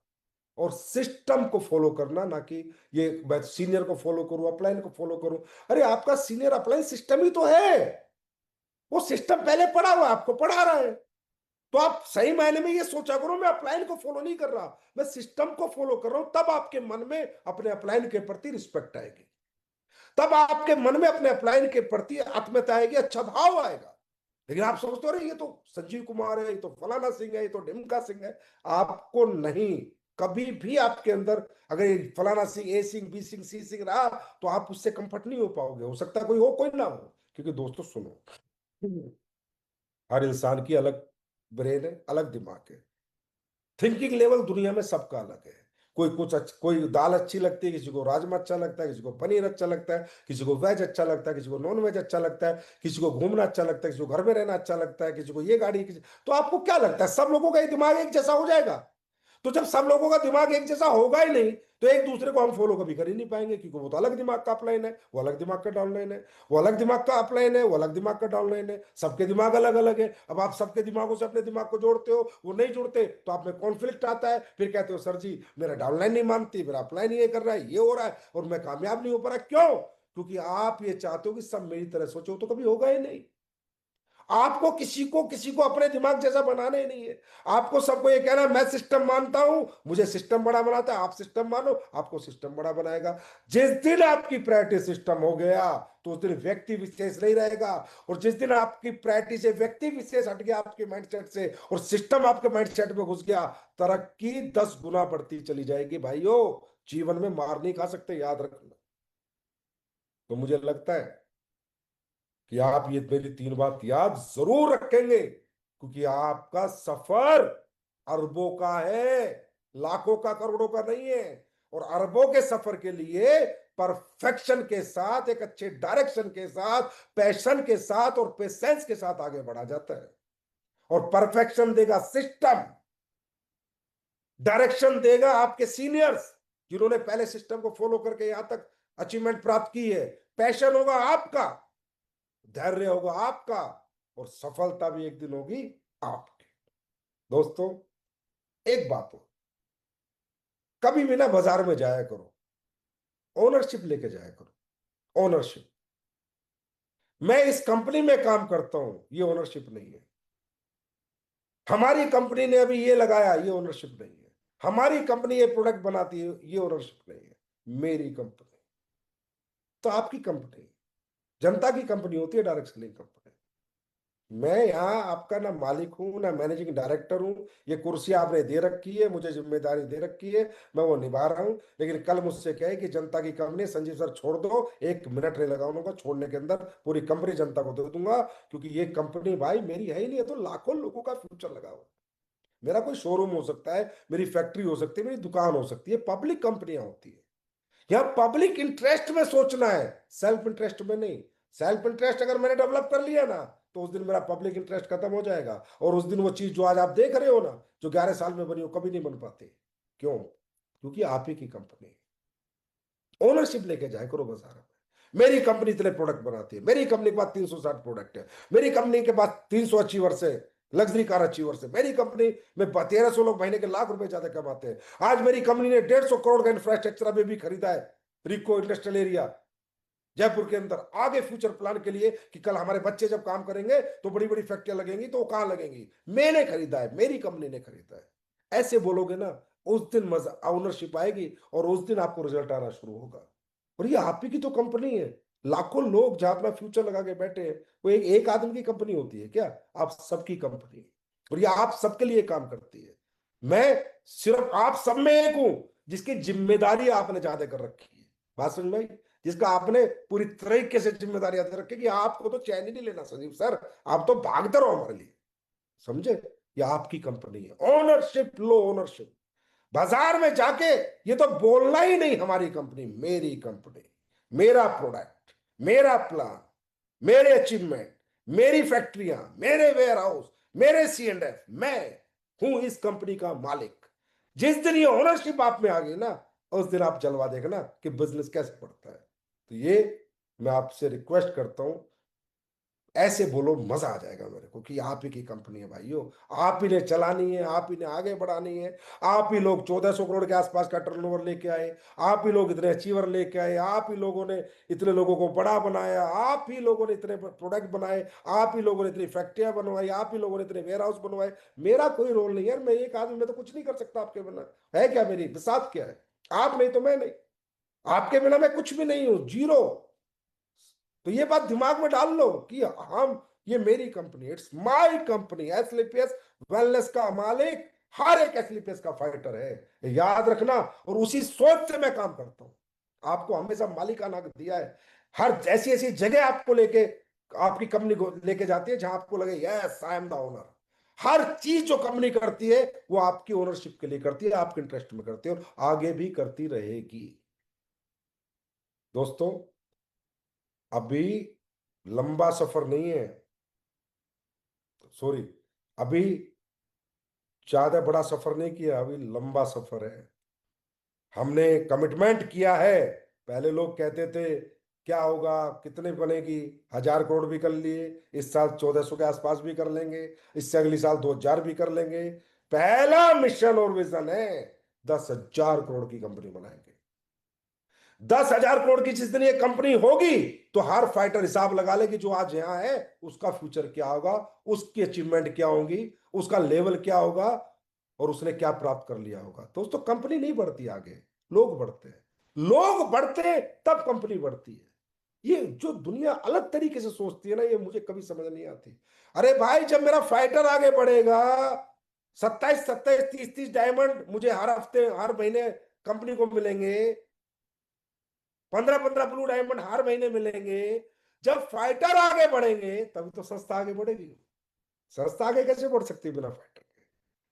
और सिस्टम को फॉलो करना, ना कि ये मैं सीनियर को फॉलो करूं, अपलाइन को फॉलो करूं। अरे आपका सीनियर अपलाइन सिस्टम ही तो है, वो सिस्टम पहले पढ़ा हुआ आपको पढ़ा रहा है। तो आप सही मायने में ये सोचा करो मैं अपलाइन को फॉलो नहीं कर रहा, मैं सिस्टम को फॉलो कर रहा हूं। तब आपके मन में अपने अपलाइन के प्रति रिस्पेक्ट आएगी, तब आपके मन में अपने अपलाइन के प्रति आत्मीयता आएगी, अच्छा भाव आएगा। लेकिन आप सोचते हो ये तो संजीव कुमार है, ये तो फलाना सिंह है, ये तो ढिमका सिंह है। आपको नहीं, कभी भी आपके अंदर अगर ये फलाना सिंह, ए सिंह, बी सिंह, सी सिंह रहा तो आप उससे कंफर्ट नहीं हो पाओगे। हो सकता है कोई हो, कोई ना हो। क्योंकि दोस्तों सुनो, हर इंसान की अलग ब्रेन है, अलग दिमाग है, थिंकिंग लेवल दुनिया में सबका अलग है। कोई दाल अच्छी लगती है, किसी को राजमा अच्छा लगता है, किसी को पनीर अच्छा लगता है, किसी को वेज अच्छा लगता है, किसी को नॉन वेज अच्छा लगता है, किसी को घूमना अच्छा लगता है, किसी को घर में रहना अच्छा लगता है, किसी को ये गाड़ी तो आपको क्या लगता है सब लोगों का दिमाग एक जैसा हो जाएगा? तो जब सब लोगों का दिमाग एक जैसा होगा ही नहीं तो एक दूसरे को हम फॉलो कभी कर ही नहीं पाएंगे, क्योंकि वो तो अलग दिमाग का अपलाइन है, वो अलग दिमाग का डाउनलाइन है, वो अलग दिमाग का अपलाइन है, वो अलग दिमाग का डाउनलाइन है। सबके दिमाग अलग अलग है। अब आप सबके दिमागों से अपने दिमाग को जोड़ते हो, वो नहीं जुड़ते तो आप में कॉन्फ्लिक्ट आता है। फिर कहते हो सर जी मेरा डाउनलाइन नहीं मानती, मेरा अपलाइन ये कर रहा है, ये हो रहा है और मैं कामयाब नहीं हो पा रहा। क्यों? क्योंकि आप ये चाहते हो कि सब मेरी तरह सोचो, तो कभी होगा ही नहीं। आपको किसी को अपने दिमाग जैसा बनाना ही नहीं है। आपको सबको ये कहना मैं सिस्टम मानता हूं, मुझे सिस्टम बड़ा बनाता है, आप सिस्टम मानो, आपको सिस्टम बड़ा बनाएगा। जिस दिन आपकी प्रायोरिटी सिस्टम हो गया तो उस दिन व्यक्ति विशेष नहीं रहेगा। और जिस दिन आपकी प्रायोरिटी से व्यक्ति विशेष हट गया आपके माइंडसेट से और सिस्टम आपके माइंडसेट में घुस गया, तरक्की 10 गुना बढ़ती चली जाएगी। भाइयों, जीवन में मार नहीं खा सकते, याद रखना। तो मुझे लगता है कि आप ये मेरी 3 बात याद जरूर रखेंगे, क्योंकि आपका सफर अरबों का है, लाखों का, करोड़ों का नहीं है। और अरबों के सफर के लिए परफेक्शन के साथ, एक अच्छे डायरेक्शन के साथ, पैशन के साथ और पेशेंस के साथ आगे बढ़ा जाता है। और परफेक्शन देगा सिस्टम, डायरेक्शन देगा आपके सीनियर्स जिन्होंने पहले सिस्टम को फॉलो करके यहां तक अचीवमेंट प्राप्त की है। पैशन होगा आपका, धैर्य होगा आपका, और सफलता भी एक दिन होगी आपकी। दोस्तों, एक बात हो, कभी भी ना बाजार में जाया करो, ओनरशिप लेके जाया करो। ओनरशिप, मैं इस कंपनी में काम करता हूं, ये ओनरशिप नहीं है। हमारी कंपनी ने अभी ये लगाया, ये ओनरशिप नहीं है। हमारी कंपनी ये प्रोडक्ट बनाती है, ये ओनरशिप नहीं है। मेरी कंपनी तो आपकी कंपनी, जनता की कंपनी होती है डायरेक्ट सेलिंग कंपनी। मैं यहाँ आपका ना मालिक हूँ ना मैनेजिंग डायरेक्टर हूँ। ये कुर्सी आपने दे रखी है, मुझे जिम्मेदारी दे रखी है, मैं वो निभा रहा हूँ। लेकिन कल मुझसे कहे कि जनता की कंपनी संजीव सर छोड़ दो, 1 मिनट नहीं लगाऊंगा, छोड़ने के अंदर पूरी कंपनी जनता को दे दूंगा। क्योंकि ये कंपनी भाई मेरी है ही नहीं है, तो लाखों लोगों का फ्यूचर लगा हुआ। मेरा कोई शोरूम हो सकता है, मेरी फैक्ट्री हो सकती है, मेरी दुकान हो सकती है, पब्लिक कंपनियां होती है। यहाँ पब्लिक इंटरेस्ट में सोचना है, सेल्फ इंटरेस्ट में नहीं। सेल्फ इंटरेस्ट अगर मैंने डेवलप कर लिया ना तो उस दिन मेरा पब्लिक इंटरेस्ट खत्म हो जाएगा, और उस दिन वो चीज जो आज आप देख रहे हो ना, जो 11 साल में बनी हो, कभी नहीं बन पाती। क्यों? क्योंकि आप ही की कंपनी है। ओनरशिप लेके जाए करो बाजार में। मेरी कंपनी इतने प्रोडक्ट बनाती है, मेरी कंपनी के पास 360 प्रोडक्ट है, मेरी कंपनी के पास 300 अचीवर्स है, लग्जरी कार अचीवर्स है। मेरी कंपनी में 1300 लोग महीने के लाख रुपए ज्यादा कमाते हैं। आज मेरी कंपनी ने 150 करोड़ का इंफ्रास्ट्रक्चर अभी भी खरीदा है, रिको इंडस्ट्रियल एरिया। जयपुर के अंदर आगे फ्यूचर प्लान के लिए कि कल हमारे बच्चे जब काम करेंगे तो बड़ी बड़ी फैक्ट्रियां लगेंगी, तो वो कहां लगेंगी, मैंने खरीदा है, मेरी कंपनी ने खरीदा है। ऐसे बोलोगे ना, उस दिन मजा ओनरशिप आएगी और उस दिन आपको रिजल्ट आना शुरू होगा। और ये आप ही की तो कंपनी है, लाखों लोग जहां अपना फ्यूचर लगा के बैठे हैं, वो एक आदमी की कंपनी होती है क्या? आप सबकी कंपनी है, और ये आप सबके लिए काम करती है। मैं सिर्फ आप सब में एक हूं जिसकी जिम्मेदारी आपने ज्यादा कर रखी है। बात समझ में आई? जिसका आपने पूरी तरीके से जिम्मेदारी अदा रखी कि आपको तो चैन ही नहीं लेना संजीव सर, आप तो भागते रहो हमारे लिए। समझे? ये आपकी कंपनी है, ओनरशिप लो, ओनरशिप। बाजार में जाके ये तो बोलना ही नहीं हमारी कंपनी, मेरी कंपनी, मेरा प्रोडक्ट, मेरा प्लान, मेरे अचीवमेंट, मेरी फैक्ट्रियां, मेरे वेयर हाउस, मेरे C&F, मैं हूं इस कंपनी का मालिक। जिस दिन ये ओनरशिप आप में आ गई ना, उस दिन आप जलवा देखना कि बिजनेस कैसे बढ़ता है। तो ये मैं आपसे रिक्वेस्ट करता हूं, ऐसे बोलो, मजा आ जाएगा मेरे को कि आप ही की कंपनी है भाइयों, आप ही ने चलानी है, आप ही ने आगे बढ़ानी है। आप ही लोग 1400 करोड़ के आसपास का टर्नओवर लेके आए, आप ही लोग इतने अचीवर लेके आए, आप ही लोगों ने इतने लोगों को बड़ा बनाया, आप ही लोगों ने इतने प्रोडक्ट बनाए, आप ही लोगों ने इतनी फैक्ट्रियां बनवाई, आप ही लोगों ने इतने वेयर हाउस बनवाए। मेरा कोई रोल नहीं है, मैं एक आदमी, मैं तो कुछ नहीं कर सकता आपके बिना। है क्या मेरी बिसात क्या है? आप नहीं तो मैं नहीं, आपके बिना मैं कुछ भी नहीं हूं, जीरो। तो ये बात दिमाग में डाल लो कि हम, ये मेरी company, it's my company. Asclepius wellness का मालिक हर एक एस्क्लेपियस का फाइटर है, याद रखना। और उसी सोच से मैं काम करता हूं। आपको हमेशा मालिकाना हक दिया है। हर ऐसी ऐसी जगह आपको लेके, आपकी कंपनी को लेके जाती है जहां आपको लगे yes I am the owner. हर चीज जो कंपनी करती है वो आपकी ओनरशिप के लिए करती है, आपके इंटरेस्ट में करती है, और आगे भी करती रहेगी। दोस्तों, अभी लंबा सफर नहीं है, सॉरी, अभी ज्यादा बड़ा सफर नहीं किया, अभी लंबा सफर है। हमने कमिटमेंट किया है। पहले लोग कहते थे क्या होगा, कितने बनेगी, 1000 करोड़ भी कर लिए, इस साल 1400 के आसपास भी कर लेंगे, इससे अगली साल 2000 भी कर लेंगे। पहला मिशन और विजन है 10,000 करोड़ की कंपनी बनाएंगे। 10,000 करोड़ की जिस दिन ये कंपनी होगी, तो हर फाइटर हिसाब लगा ले कि जो आज यहां है उसका फ्यूचर क्या होगा, उसकी अचीवमेंट क्या होगी, उसका लेवल क्या होगा, और उसने क्या प्राप्त कर लिया होगा। दोस्तों, कंपनी नहीं बढ़ती आगे, लोग बढ़ते हैं। लोग बढ़ते हैं तब कंपनी बढ़ती है। ये जो दुनिया अलग तरीके से सोचती है ना, ये मुझे कभी समझ नहीं आती। अरे भाई, जब मेरा फाइटर आगे बढ़ेगा, 27-27, 30-30 डायमंड मुझे हर हफ्ते, हर महीने कंपनी को मिलेंगे, 15-15 ब्लू डायमंड हर महीने मिलेंगे। जब फाइटर आगे बढ़ेंगे तभी तो संस्था आगे बढ़ेगी। संस्था आगे कैसे बढ़ सकती है बिना फाइटर के?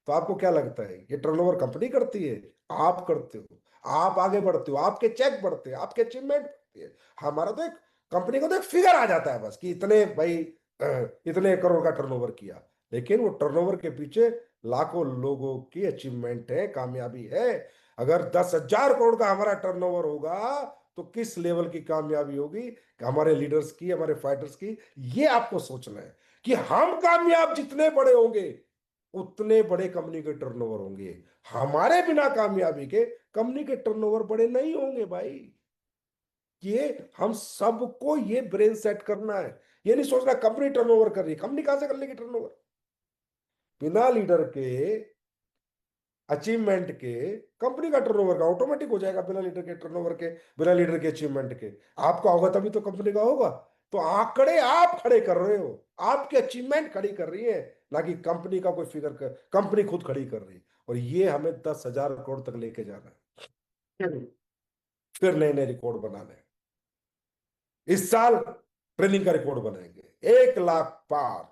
तो आपको क्या लगता है ये टर्नओवर कंपनी करती है? आप करते हो, आप आगे बढ़ते हो, आपके चेक बढ़ते हैं, आपके अचीवमेंट बढ़ते हैं। हमारा तो एक कंपनी को तो एक फिगर आ जाता है बस कि इतने भाई, इतने करोड़ का टर्नओवर किया। लेकिन वो टर्नओवर के पीछे लाखों लोगों की अचीवमेंट है, कामयाबी है। अगर 10,000 करोड़ का हमारा टर्नओवर होगा तो किस लेवल की कामयाबी होगी कि हमारे लीडर्स की, हमारे फाइटर्स की। ये आपको सोचना है कि हम कामयाब जितने बड़े होंगे उतने बड़े कंपनी के टर्नओवर होंगे। हमारे बिना कामयाबी के कंपनी के टर्नओवर बड़े नहीं होंगे भाई। ये हम सबको ये ब्रेन सेट करना है। ये नहीं सोचना कंपनी टर्नओवर कर रही है, कंपनी कहां से कर लेगी टर्नओवर? बिना लीडर के अचीवमेंट के कंपनी का टर्नओवर का ऑटोमेटिक हो जाएगा, बिना लीडर के टर्नओवर के, बिना लीडर के अचीवमेंट के। आपका होगा तभी तो कंपनी का होगा। तो आंकड़े आप खड़े कर रहे हो, आपके अचीवमेंट खड़ी कर रही है, ना कि कंपनी का कोई फिगर कर, कंपनी खुद खड़ी कर रही है। और ये हमें 10,000 करोड़ तक लेके जाना है, फिर नए नए रिकॉर्ड बनाने हैं। इस साल ट्रेनिंग का रिकॉर्ड बनाएंगे 1 लाख पार,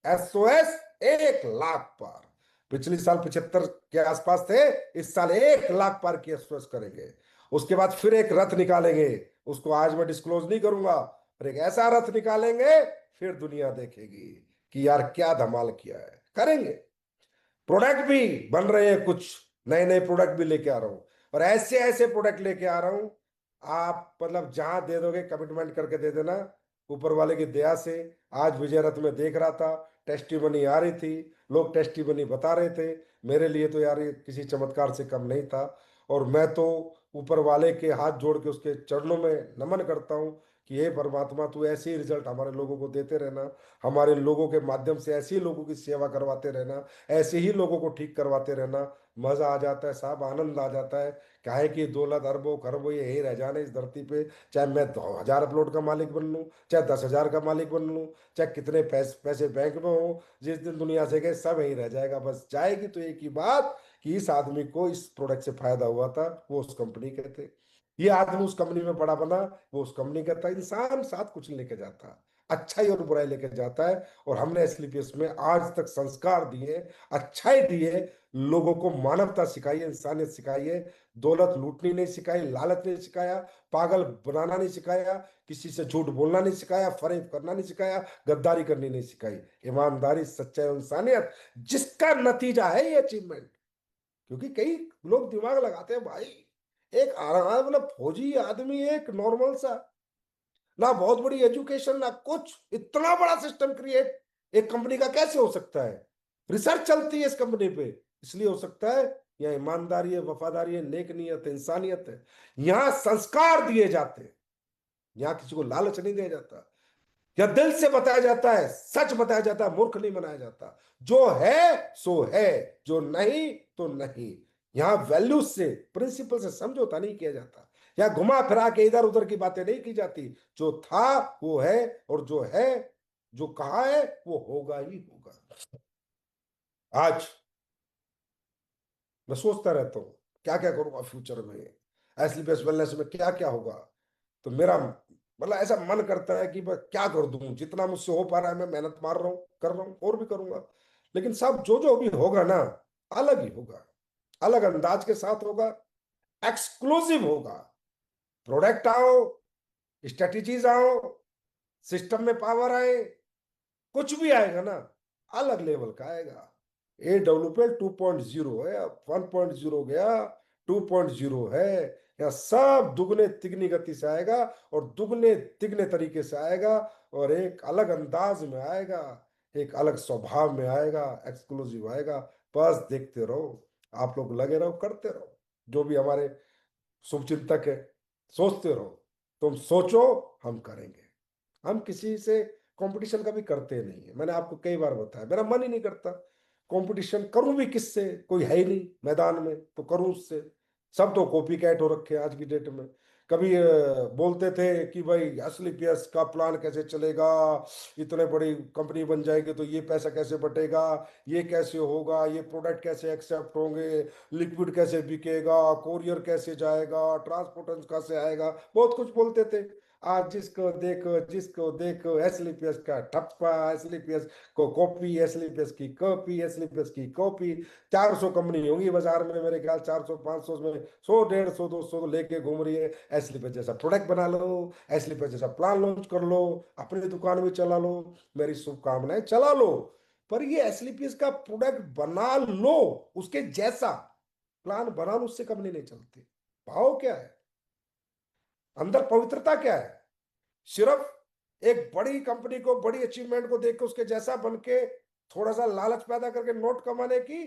SOS 1 लाख पार। पिछले साल 75 के आसपास थे, इस साल 1 लाख पार की SOS करेंगे। उसके बाद फिर एक रथ निकालेंगे, उसको आज मैं डिस्क्लोज नहीं करूंगा, पर एक ऐसा रथ निकालेंगे, फिर दुनिया देखेगी कि यार क्या धमाल किया है। करेंगे। प्रोडक्ट भी बन रहे हैं, कुछ नए नए प्रोडक्ट भी लेके आ रहा हूं, और ऐसे ऐसे प्रोडक्ट लेके आ रहा हूं, आप मतलब जहां दे दोगे कमिटमेंट करके दे देना, ऊपर वाले की दया से। आज विजय रथ में देख रहा था, टेस्टिमनी आ रही थी, लोग टेस्टिमनी बता रहे थे। मेरे लिए तो यार ये किसी चमत्कार से कम नहीं था। और मैं तो ऊपर वाले के हाथ जोड़ के उसके चरणों में नमन करता हूँ कि हे परमात्मा, तू ऐसे ही रिजल्ट हमारे लोगों को देते रहना, हमारे लोगों के माध्यम से ऐसे ही लोगों की सेवा करवाते रहना, ऐसे ही लोगों को ठीक करवाते रहना। मजा आ जाता है साहब, आनंद आ जाता है। काहे कि दौलत अरबों खरबों ये यही रह जाने इस धरती पे। चाहे मैं 1000 अपलोड का मालिक बन लूं, चाहे 10,000 का मालिक बन लूं, चाहे कितने पैसे पैसे बैंक में हो, जिस दिन दुनिया से गए सब यही रह जाएगा। बस जाएगी तो एक ही बात कि इस आदमी को इस प्रोडक्ट से फायदा हुआ था, वो उस कंपनी के थे। ये आदमी उस कंपनी में बड़ा बना, वो उस कंपनी का था। इंसान साथ कुछ नहीं लेके जाता, अच्छाई और बुराई लेके जाता है। और हमने एसलीपीएस में आज तक संस्कार दिए, अच्छाई दिए, लोगों को मानवता सिखाई है, इंसानियत सिखाई है। दौलत लूटनी नहीं सिखाई, लालच नहीं सिखाया, पागल बनाना नहीं सिखाया, किसी से झूठ बोलना नहीं सिखाया, फरेब करना नहीं सिखाया, गद्दारी करनी नहीं सिखाई। ईमानदारी, सच्चाई और इंसानियत, जिसका नतीजा है ये अचीवमेंट। क्योंकि कई लोग दिमाग लगाते हैं भाई, एक आराम मतलब फौजी आदमी, एक नॉर्मल सा, ना बहुत बड़ी एजुकेशन ना कुछ, इतना बड़ा सिस्टम क्रिएट एक कंपनी का कैसे हो सकता है? रिसर्च चलती है इस कंपनी पे, इसलिए हो सकता है। यहाँ ईमानदारी है, वफादारी है, नेक नियत है, इंसानियत है। यहाँ संस्कार दिए जाते हैं, यहाँ किसी को लालच नहीं दिया जाता, या दिल से बताया जाता है, सच बताया जाता है, मूर्ख नहीं बनाया जाता। जो है सो है, जो नहीं तो नहीं। यहां वैल्यूज से, प्रिंसिपल से समझौता नहीं किया जाता। या घुमा फिरा के इधर उधर की बातें नहीं की जाती। जो था वो है, और जो है, जो कहा है वो होगा ही होगा। आज मैं सोचता रहता हूँ क्या क्या करूंगा फ्यूचर में, एसलीपीएस वेलनेस में क्या क्या होगा। तो मेरा मतलब ऐसा मन करता है कि मैं क्या कर दूं, जितना मुझसे हो पा रहा है मैं मेहनत मार रहा हूँ, कर रहा हूँ, और भी करूंगा। लेकिन सब जो जो भी होगा ना, अलग ही होगा, अलग अंदाज के साथ होगा, एक्सक्लूसिव होगा। प्रोडक्ट आओ, स्ट्रेटजीज आओ, सिस्टम में पावर आए, कुछ भी आएगा ना, अलग लेवल का आएगा। ए डेवलपमेंट 2.0 है, 1.0 गया, 2.0 है। या सब दुगने तिगनी गति से आएगा, और दुगने तिगने तरीके से आएगा, और एक अलग अंदाज में आएगा, एक अलग स्वभाव में आएगा, एक्सक्लूसिव आएगा। बस देखते रहो, आप लोग लगे रहो, करते रहो। जो भी हमारे शुभचिंतक है, सोचते रहो, तुम सोचो, हम करेंगे। हम किसी से कंपटीशन कभी करते नहीं है, मैंने आपको कई बार बताया, मेरा मन ही नहीं करता। कंपटीशन करूं भी किससे, कोई है ही नहीं मैदान में, तो करूं उससे? सब तो कॉपी कैट हो रखे हैं आज की डेट में। कभी बोलते थे कि भाई असली पीएस का प्लान कैसे चलेगा, इतने बड़ी कंपनी बन जाएगी तो ये पैसा कैसे बटेगा, ये कैसे होगा, ये प्रोडक्ट कैसे एक्सेप्ट होंगे, लिक्विड कैसे बिकेगा, कोरियर कैसे जाएगा, ट्रांसपोर्टेशन कैसे आएगा, बहुत कुछ बोलते थे। आज जिसको देखो एसलीपीएस का ठप्पा, एसलीपीएस को कॉपी, एसलीपीएस की कॉपी, एसलीपीएस की कॉपी। 400 कंपनी होंगी बाजार में मेरे ख्याल, 400 500 में 100 150 200 तो लेके घूम रही है। एसलीपीएस जैसा प्रोडक्ट बना लो, एसलीपीएस जैसा प्लान लॉन्च कर लो, अपनी दुकान में चला लो, मेरी शुभकामनाएं, चला लो। पर ये एसलीपीएस का प्रोडक्ट बना लो, उसके जैसा प्लान बना लो, उससे कंपनी नहीं चलती। भाव क्या है, अंदर पवित्रता क्या है? सिर्फ एक बड़ी कंपनी को, बड़ी अचीवमेंट को देख के उसके जैसा बन के, थोड़ा सा लालच पैदा करके नोट कमाने की,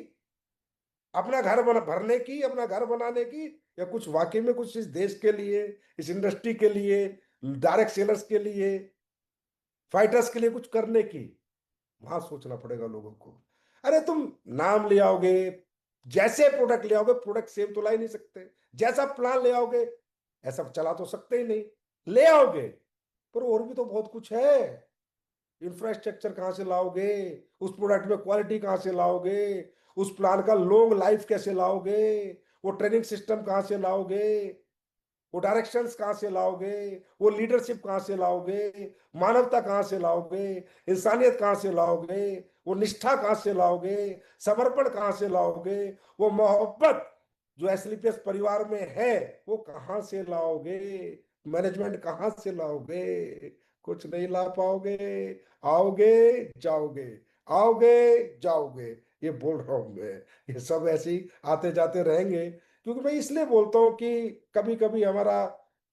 अपना घर भरने की, अपना घर बनाने की, या कुछ वाकई में कुछ इस देश के लिए, इस इंडस्ट्री के लिए, डायरेक्ट सेलर्स के लिए, फाइटर्स के लिए कुछ करने की? वहां सोचना पड़ेगा लोगों को। अरे तुम नाम ले आओगे, जैसे प्रोडक्ट ले आओगे, प्रोडक्ट सेम तो ला ही नहीं सकते। जैसा प्लान ले आओगे, ऐसा चला तो सकते ही नहीं। ले आओगे, पर और भी तो बहुत कुछ है। इंफ्रास्ट्रक्चर कहाँ से लाओगे, उस प्रोडक्ट में क्वालिटी कहाँ से लाओगे, उस प्लान का लॉन्ग लाइफ कैसे लाओगे, वो ट्रेनिंग सिस्टम कहाँ से लाओगे, वो डायरेक्शंस कहाँ से लाओगे, वो लीडरशिप कहाँ से लाओगे, मानवता कहाँ से लाओगे, इंसानियत कहाँ से लाओगे, वो निष्ठा कहाँ से लाओगे, समर्पण कहाँ से लाओगे, वो मोहब्बत जो एसलीपीएस परिवार में है वो कहाँ से लाओगे, मैनेजमेंट कहाँ से लाओगे? कुछ नहीं ला पाओगे। आओगे जाओगे, आओगे जाओगे, ये बोल रहा हूं मैं। ये सब ऐसे ही आते जाते रहेंगे। क्योंकि मैं इसलिए बोलता हूँ कि कभी कभी हमारा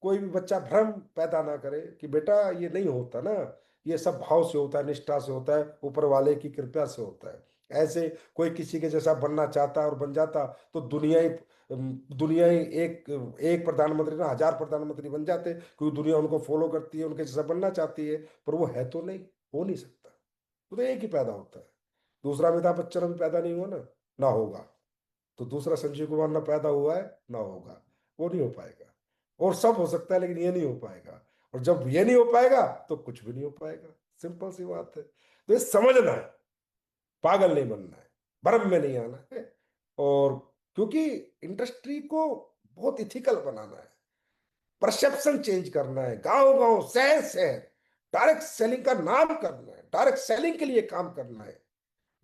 कोई भी बच्चा भ्रम पैदा ना करे कि बेटा ये नहीं होता ना, ये सब भाव से होता है, निष्ठा से होता है, ऊपर वाले की कृपा से होता है। ऐसे कोई किसी के जैसा बनना चाहता और बन जाता तो दुनिया ही एक एक प्रधानमंत्री ना 1000 प्रधानमंत्री बन जाते, क्योंकि दुनिया उनको फॉलो करती है, उनके जैसा बनना चाहती है। पर वो है तो नहीं, हो नहीं सकता। तो एक ही पैदा होता है। दूसरा अमिताभ बच्चन अभी पैदा नहीं हुआ ना, ना होगा। तो दूसरा संजीव कुमार ना पैदा हुआ है ना होगा, वो नहीं हो पाएगा। और सब हो सकता है लेकिन ये नहीं हो पाएगा। और जब ये नहीं हो पाएगा तो कुछ भी नहीं हो पाएगा। सिंपल सी बात है। तो ये समझना है, पागल नहीं बनना है, भ्रम में नहीं आना है। और क्योंकि इंडस्ट्री को बहुत इथिकल बनाना है, परसेप्शन चेंज करना है, गांव गांव शहर शहर डायरेक्ट सेलिंग का नाम करना है, डायरेक्ट सेलिंग के लिए काम करना है,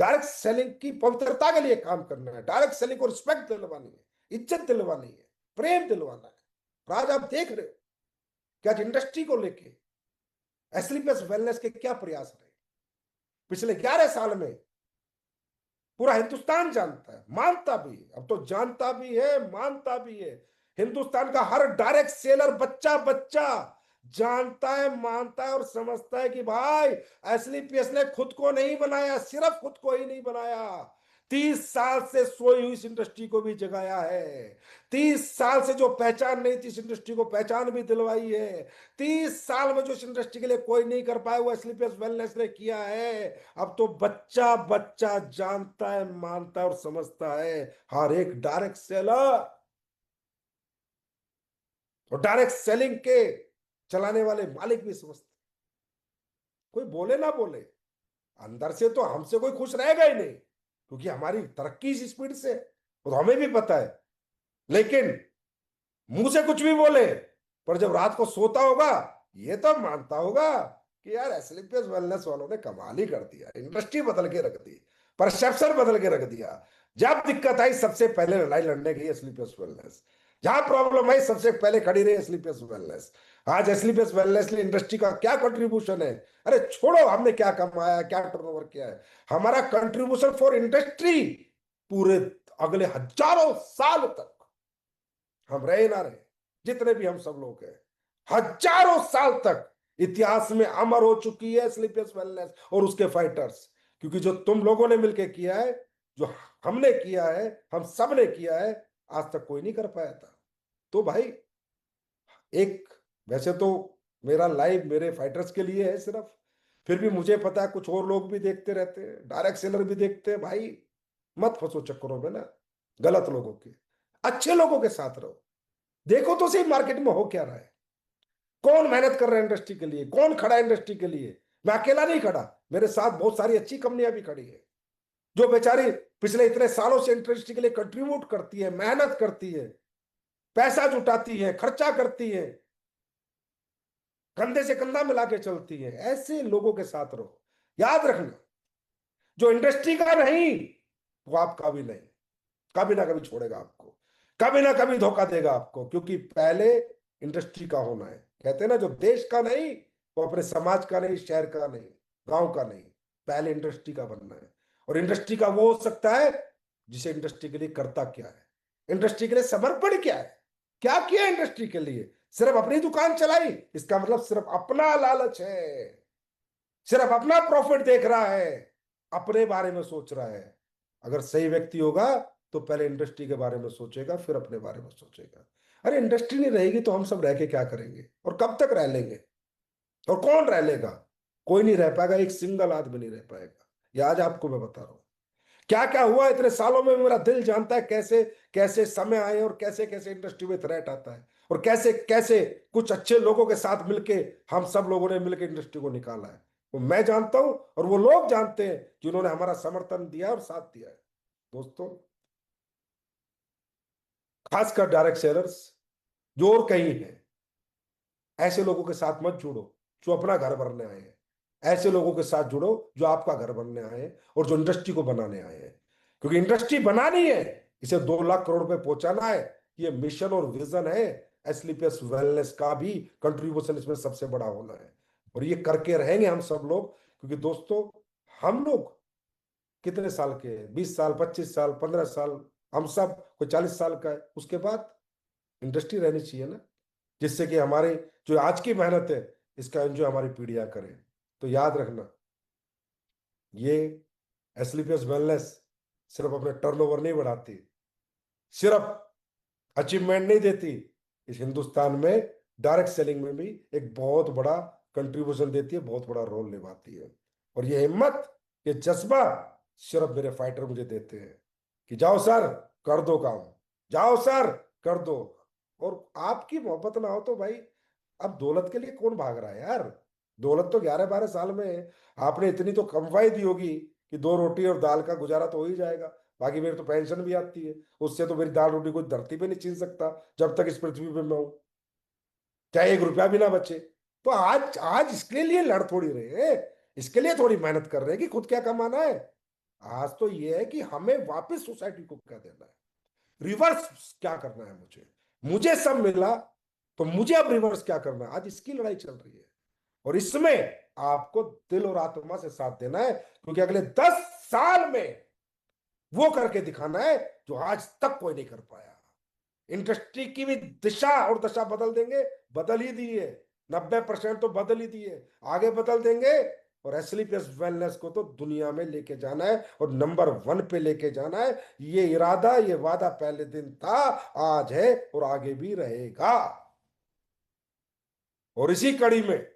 डायरेक्ट सेलिंग की पवित्रता के लिए काम करना है, डायरेक्ट सेलिंग को रिस्पेक्ट दिलवानी है, इज्जत दिलवानी है, प्रेम दिलवाना है। और आज आप देख रहे हो कि आज इंडस्ट्री को लेके एस्लीपियस वेलनेस के क्या प्रयास रहे पिछले 11 साल में। पूरा हिंदुस्तान जानता है, मानता भी, अब तो जानता भी है, मानता भी है। हिंदुस्तान का हर डायरेक्ट सेलर बच्चा बच्चा जानता है, मानता है और समझता है कि भाई एसलीपीएस ने खुद को नहीं बनाया, सिर्फ खुद को ही नहीं बनाया, 30 साल से सोई हुई इस इंडस्ट्री को भी जगाया है। 30 साल से जो पहचान नहीं थी इस इंडस्ट्री को पहचान भी दिलवाई है। 30 साल में जो इस इंडस्ट्री के लिए कोई नहीं कर पाया वो एस्लीपियस वेलनेस ने किया है। अब तो बच्चा बच्चा जानता है, मानता है और समझता है। हर एक डायरेक्ट सेलर और डायरेक्ट सेलिंग के चलाने वाले मालिक भी समझते। कोई बोले ना बोले, अंदर से तो हमसे कोई खुश रहेगा ही नहीं, क्योंकि हमारी तरक्की इस स्पीड से, वो तो हमें भी पता है। लेकिन मुंह से कुछ भी बोले, पर जब रात को सोता होगा ये तो मानता होगा कि यार एस्लीपियस वेलनेस वालों ने कमाल ही कर दिया, इंडस्ट्री बदल के रख दी, परसेप्शन बदल के रख दिया। जब दिक्कत आई सबसे पहले लड़ाई लड़ने गई एस्लीपियस वेलनेस, जहां प्रॉब्लम आई सबसे पहले खड़ी रही एस्लीपियस वेलनेस। आज एस्लीपियस वेलनेस ने इंडस्ट्री का क्या कंट्रीब्यूशन है? अरे छोड़ो हमने क्या कमाया, क्या टर्नओवर किया है, हमारा कंट्रीब्यूशन फॉर इंडस्ट्री पूरे अगले हजारों साल तक, हम रहे ना रहे, जितने भी हम सब लोग हैं, हजारों साल तक इतिहास में अमर हो चुकी है स्लीपियस वेलनेस और उसके फाइटर्स। क्योंकि जो तुम लोगों ने मिलकर किया है, जो हमने किया है, हम सब ने किया है, आज तक कोई नहीं कर पाया था। तो भाई एक, वैसे तो मेरा लाइव मेरे फाइटर्स के लिए है सिर्फ, फिर भी मुझे पता है कुछ और लोग भी देखते रहते हैं, डायरेक्ट सेलर भी देखते हैं। भाई मत फंसो चक्करों में ना, गलत लोगों के, अच्छे लोगों के साथ रहो। देखो तो सही मार्केट में हो क्या रहा है, कौन मेहनत कर रहा है इंडस्ट्री के लिए, कौन खड़ा है इंडस्ट्री के लिए। मैं अकेला नहीं खड़ा, मेरे साथ बहुत सारी अच्छी कंपनियां भी खड़ी है, जो बेचारी पिछले इतने सालों से इंडस्ट्री के लिए कंट्रीब्यूट करती है, मेहनत करती है, पैसा जुटाती है, खर्चा करती है, कंधे से कंधा मिला के चलती है। ऐसे लोगों के साथ रहो। याद रखना, जो इंडस्ट्री का नहीं वो आपका भी नहीं, कभी ना कभी छोड़ेगा आपको, कभी ना कभी धोखा देगा आपको। क्योंकि पहले इंडस्ट्री का होना है। कहते हैं ना, जो देश का नहीं वो अपने समाज का नहीं, शहर का नहीं, गांव का नहीं, पहले इंडस्ट्री का बनना है। और इंडस्ट्री का वो हो सकता है जिसे इंडस्ट्री के लिए करता क्या है, इंडस्ट्री के लिए समर्पण क्या है, क्या किया इंडस्ट्री के लिए। सिर्फ अपनी दुकान चलाई इसका मतलब सिर्फ अपना लालच है, सिर्फ अपना प्रॉफिट देख रहा है, अपने बारे में सोच रहा है। अगर सही व्यक्ति होगा तो पहले इंडस्ट्री के बारे में सोचेगा, फिर अपने बारे में सोचेगा। अरे इंडस्ट्री नहीं रहेगी तो हम सब रह के क्या करेंगे, और कब तक रह लेंगे, और कौन रह लेगा? कोई नहीं रह पाएगा, एक सिंगल आदमी नहीं रह पाएगा। ये आज आपको मैं बता रहा हूं, क्या क्या हुआ इतने सालों में। मेरा दिल जानता है कैसे कैसे समय आए और कैसे कैसे इंडस्ट्री में थ्रेट आता है, और कैसे कैसे कुछ अच्छे लोगों के साथ मिलके हम सब लोगों ने मिलकर इंडस्ट्री को निकाला है। वो मैं जानता हूं और वो लोग जानते हैं जिन्होंने हमारा समर्थन दिया और साथ दिया है। दोस्तों, खासकर डायरेक्ट सेलर्स जो और कहीं है, ऐसे लोगों के साथ मत जुड़ो जो अपना घर भरने आए हैं। ऐसे लोगों के साथ जुड़ो जो आपका घर बनने आए हैं और जो इंडस्ट्री को बनाने आए हैं। क्योंकि इंडस्ट्री बनानी है, इसे 2 लाख करोड़ पे पहुंचाना है, ये मिशन और विजन है। एस्लीपियस वेलनेस का भी कंट्रीब्यूशन इसमें सबसे बड़ा होना है, और ये करके रहेंगे हम सब लोग। क्योंकि दोस्तों, हम लोग कितने साल के हैं, 20 साल, 25 साल, 15 साल, हम सब कोई 40 साल का है, उसके बाद इंडस्ट्री रहनी चाहिए ना, जिससे कि हमारे जो आज की मेहनत है इसका एंजॉय हमारी पीढ़ियां करें। तो याद रखना, ये एस्क्लेपियस वेलनेस सिर्फ अपने टर्नओवर नहीं बढ़ाती, सिर्फ अचीवमेंट नहीं देती, इस हिंदुस्तान में डायरेक्ट सेलिंग में भी एक बहुत बड़ा कंट्रीब्यूशन देती है, बहुत बड़ा रोल निभाती है। और ये हिम्मत, ये जज्बा सिर्फ मेरे फाइटर मुझे देते हैं कि जाओ सर कर दो काम, जाओ सर कर दो। और आपकी मोहब्बत ना हो तो भाई, अब दौलत के लिए कौन भाग रहा है यार? दौलत तो 11-12 साल में है, आपने इतनी तो कमवाई दी होगी कि 2 रोटी और दाल का गुजारा तो हो ही जाएगा। बाकी मेरी तो पेंशन भी आती है, उससे तो मेरी दाल रोटी कोई धरती पे नहीं छीन सकता जब तक इस पृथ्वी पे मैं हूं, चाहे 1 रुपया भी ना बचे। तो आज आज इसके लिए लड़ थोड़ी रहे हैं, इसके लिए थोड़ी मेहनत कर रहे हैं कि खुद क्या कमाना है। आज तो ये है कि हमें वापस सोसाइटी को क्या देना है, रिवर्स क्या करना है। मुझे मुझे सब मिला, तो मुझे अब रिवर्स क्या करना है, आज इसकी लड़ाई चल रही है। और इसमें आपको दिल और आत्मा से साथ देना है, क्योंकि अगले 10 साल में वो करके दिखाना है जो आज तक कोई नहीं कर पाया। इंडस्ट्री की भी दिशा और दशा बदल देंगे, बदल ही दी है, 90% तो बदल ही दी है, आगे बदल देंगे। और एस्क्लेपियस वेलनेस को तो दुनिया में लेके जाना है और नंबर 1 पे लेके जाना है। ये इरादा, ये वादा पहले दिन था, आज है और आगे भी रहेगा। और इसी कड़ी में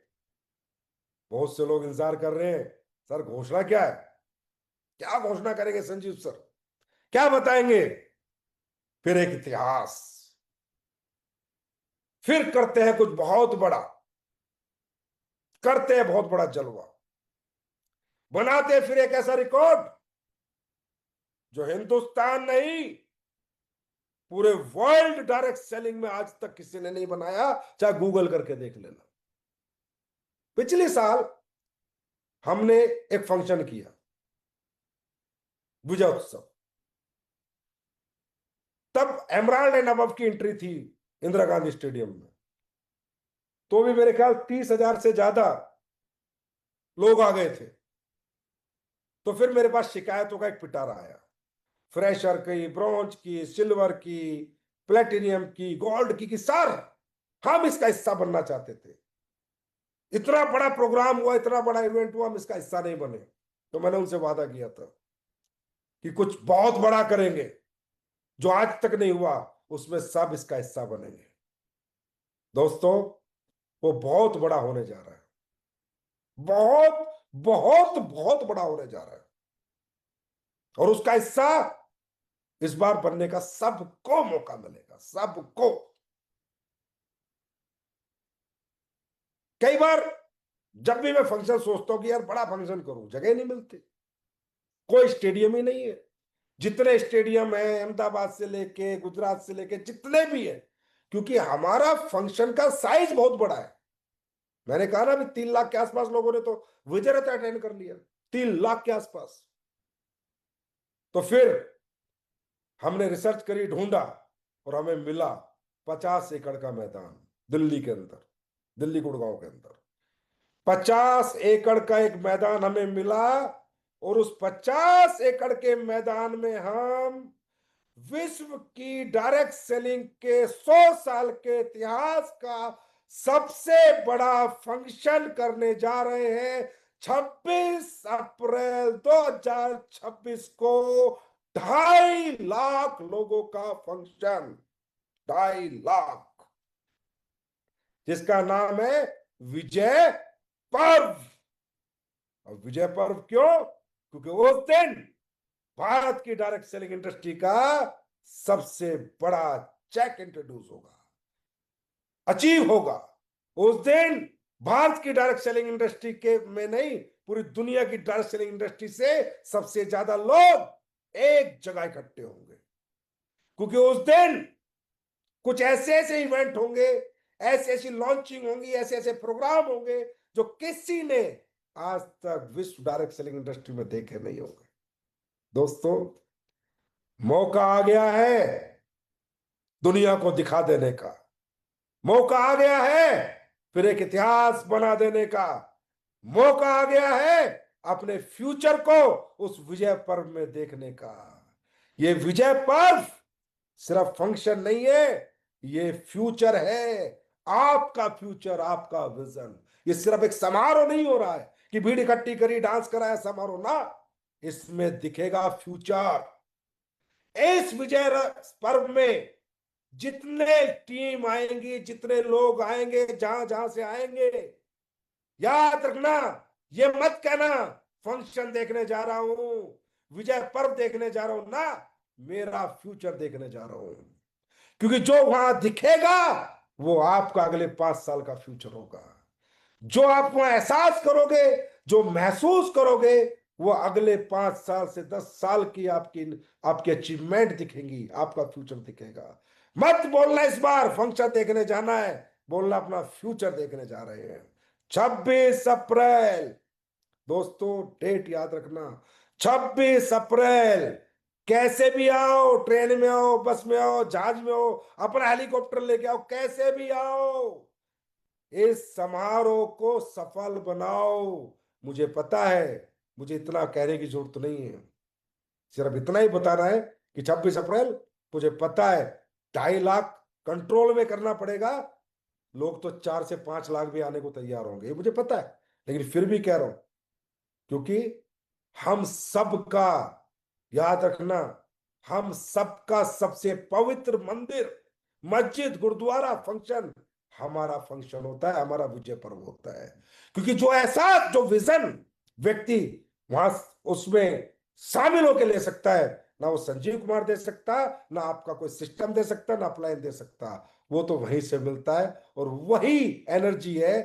बहुत से लोग इंतजार कर रहे हैं, सर घोषणा क्या है, क्या घोषणा करेंगे संजीव सर, क्या बताएंगे? फिर एक इतिहास, फिर करते हैं कुछ बहुत बड़ा, करते हैं बहुत बड़ा जलवा, बनाते हैं फिर एक ऐसा रिकॉर्ड जो हिंदुस्तान नहीं, पूरे वर्ल्ड डायरेक्ट सेलिंग में आज तक किसी ने नहीं बनाया, चाहे गूगल करके देख लेना। पिछले साल हमने एक फंक्शन किया, विजय उत्सव, तब एमराल्ड एंड अबव की एंट्री थी इंदिरा गांधी स्टेडियम में, तो भी मेरे ख्याल 30,000 से ज्यादा लोग आ गए थे। तो फिर मेरे पास शिकायतों का एक पिटारा आया, फ्रेशर की, ब्रॉन्ज की, सिल्वर की, प्लेटिनियम की, गोल्ड की सर हम इसका हिस्सा बनना चाहते थे, इतना बड़ा प्रोग्राम हुआ, इतना बड़ा इवेंट हुआ, हम इसका हिस्सा नहीं बने। तो मैंने उनसे वादा किया था कि कुछ बहुत बड़ा करेंगे, जो आज तक नहीं हुआ, उसमें सब इसका हिस्सा बनेंगे। दोस्तों, वो बहुत बड़ा होने जा रहा है, बहुत बहुत बहुत बड़ा होने जा रहा है। और उसका हिस्सा इस बार बनने का सबको मौका मिलेगा, सबको। कई बार जब भी मैं फंक्शन सोचता हूं कि यार बड़ा फंक्शन करूं, जगह नहीं मिलती, कोई स्टेडियम ही नहीं है। जितने स्टेडियम है अहमदाबाद से लेके गुजरात से लेके जितने भी है, क्योंकि हमारा फंक्शन का साइज बहुत बड़ा है। मैंने कहा ना अभी 3 लाख के आसपास लोगों ने तो विजय रथ अटेंड कर लिया, 3 लाख के आसपास। तो फिर हमने रिसर्च करी, ढूंढा, और हमें मिला 50 एकड़ का मैदान दिल्ली के अंदर, दिल्ली गुड़गांव के अंदर 50 एकड़ का एक मैदान हमें मिला। और उस 50 एकड़ के मैदान में हम विश्व की डायरेक्ट सेलिंग के 100 साल के इतिहास का सबसे बड़ा फंक्शन करने जा रहे हैं। 26 अप्रैल 2026 को 2.5 लाख लोगों का फंक्शन, 2.5 लाख, जिसका नाम है विजय पर्व। और विजय पर्व क्यों? क्योंकि उस दिन भारत की डायरेक्ट सेलिंग इंडस्ट्री का सबसे बड़ा चेक इंट्रोड्यूस होगा, अचीव होगा। उस दिन भारत की डायरेक्ट सेलिंग इंडस्ट्री के में नहीं, पूरी दुनिया की डायरेक्ट सेलिंग इंडस्ट्री से सबसे ज्यादा लोग एक जगह इकट्ठे होंगे, क्योंकि उस दिन कुछ ऐसे ऐसे इवेंट होंगे, ऐसी ऐसी लॉन्चिंग होंगी, ऐसे ऐसे प्रोग्राम होंगे जो किसी ने आज तक विश्व डायरेक्ट सेलिंग इंडस्ट्री में देखे नहीं होंगे। दोस्तों, मौका आ गया है दुनिया को दिखा देने का, मौका आ गया है फिर एक इतिहास बना देने का, मौका आ गया है अपने फ्यूचर को उस विजय पर्व में देखने का। ये विजय पर्व सिर्फ फंक्शन नहीं है, ये फ्यूचर है, आपका फ्यूचर, आपका विजन। ये सिर्फ एक समारोह नहीं हो रहा है कि भीड़ इकट्ठी करी, डांस कराया, समारोह ना। इसमें दिखेगा फ्यूचर। इस विजय पर्व में जितने टीम आएंगी, जितने लोग आएंगे, जहां जहां से आएंगे, याद रखना, ये मत कहना फंक्शन देखने जा रहा हूं, विजय पर्व देखने जा रहा हूं ना, मेरा फ्यूचर देखने जा रहा हूं। क्योंकि जो वहां दिखेगा वो आपका अगले 5 साल का फ्यूचर होगा। जो आप वहां एहसास करोगे, जो महसूस करोगे, वो अगले 5 साल से 10 साल की आपकी आपकी अचीवमेंट दिखेंगी, आपका फ्यूचर दिखेगा। मत बोलना इस बार फंक्शन देखने जाना है, बोलना अपना फ्यूचर देखने जा रहे हैं। 26 अप्रैल, दोस्तों डेट याद रखना, 26 अप्रैल। कैसे भी आओ, ट्रेन में आओ, बस में आओ, जहाज में आओ, अपना हेलीकॉप्टर लेके आओ, कैसे भी आओ, इस समारोह को सफल बनाओ। मुझे पता है, मुझे इतना कहने की जरूरत नहीं है, सिर्फ इतना ही बताना है कि 26 अप्रैल, मुझे पता है 2.5 लाख कंट्रोल में करना पड़ेगा। लोग तो 4 से 5 लाख भी आने को तैयार होंगे, ये मुझे पता है, लेकिन फिर भी कह रहा हूं, क्योंकि हम सबका, याद रखना, हम सबका सबसे पवित्र मंदिर, मस्जिद, गुरुद्वारा फंक्शन हमारा फंक्शन होता है, हमारा विजय पर्व होता है। क्योंकि जो एहसास, जो विजन व्यक्ति वहां उसमें शामिल होकर ले सकता है, ना वो संजीव कुमार दे सकता, ना आपका कोई सिस्टम दे सकता, ना अप्लायंस दे सकता, वो तो वहीं से मिलता है। और वही एनर्जी है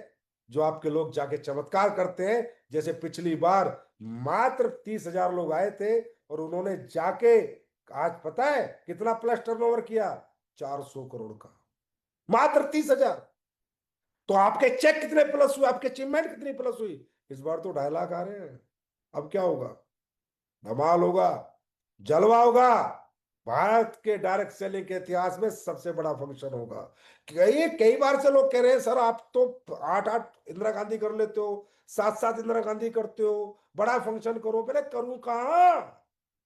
जो आपके लोग जाके चमत्कार करते हैं। जैसे पिछली बार मात्र 30,000 लोग आए थे और उन्होंने जाके, आज पता है कितना प्लस टर्नओवर किया, 400 करोड़ का, मात्र 30,000। तो आपके चेक कितने प्लस हुए, आपके अचीवमेंट कितनी प्लस हुई? इस बार तो 2.5 लाख आ रहे हैं। अब क्या होगा? धमाल होगा, जलवा होगा। भारत के डायरेक्ट सेलिंग के इतिहास में सबसे बड़ा फंक्शन होगा। कई बार से लोग कह रहे हैं सर आप तो 8-8 इंदिरा गांधी कर लेते हो, 7-7 इंदिरा गांधी करते हो, बड़ा फंक्शन करो। पहले करूं कहां?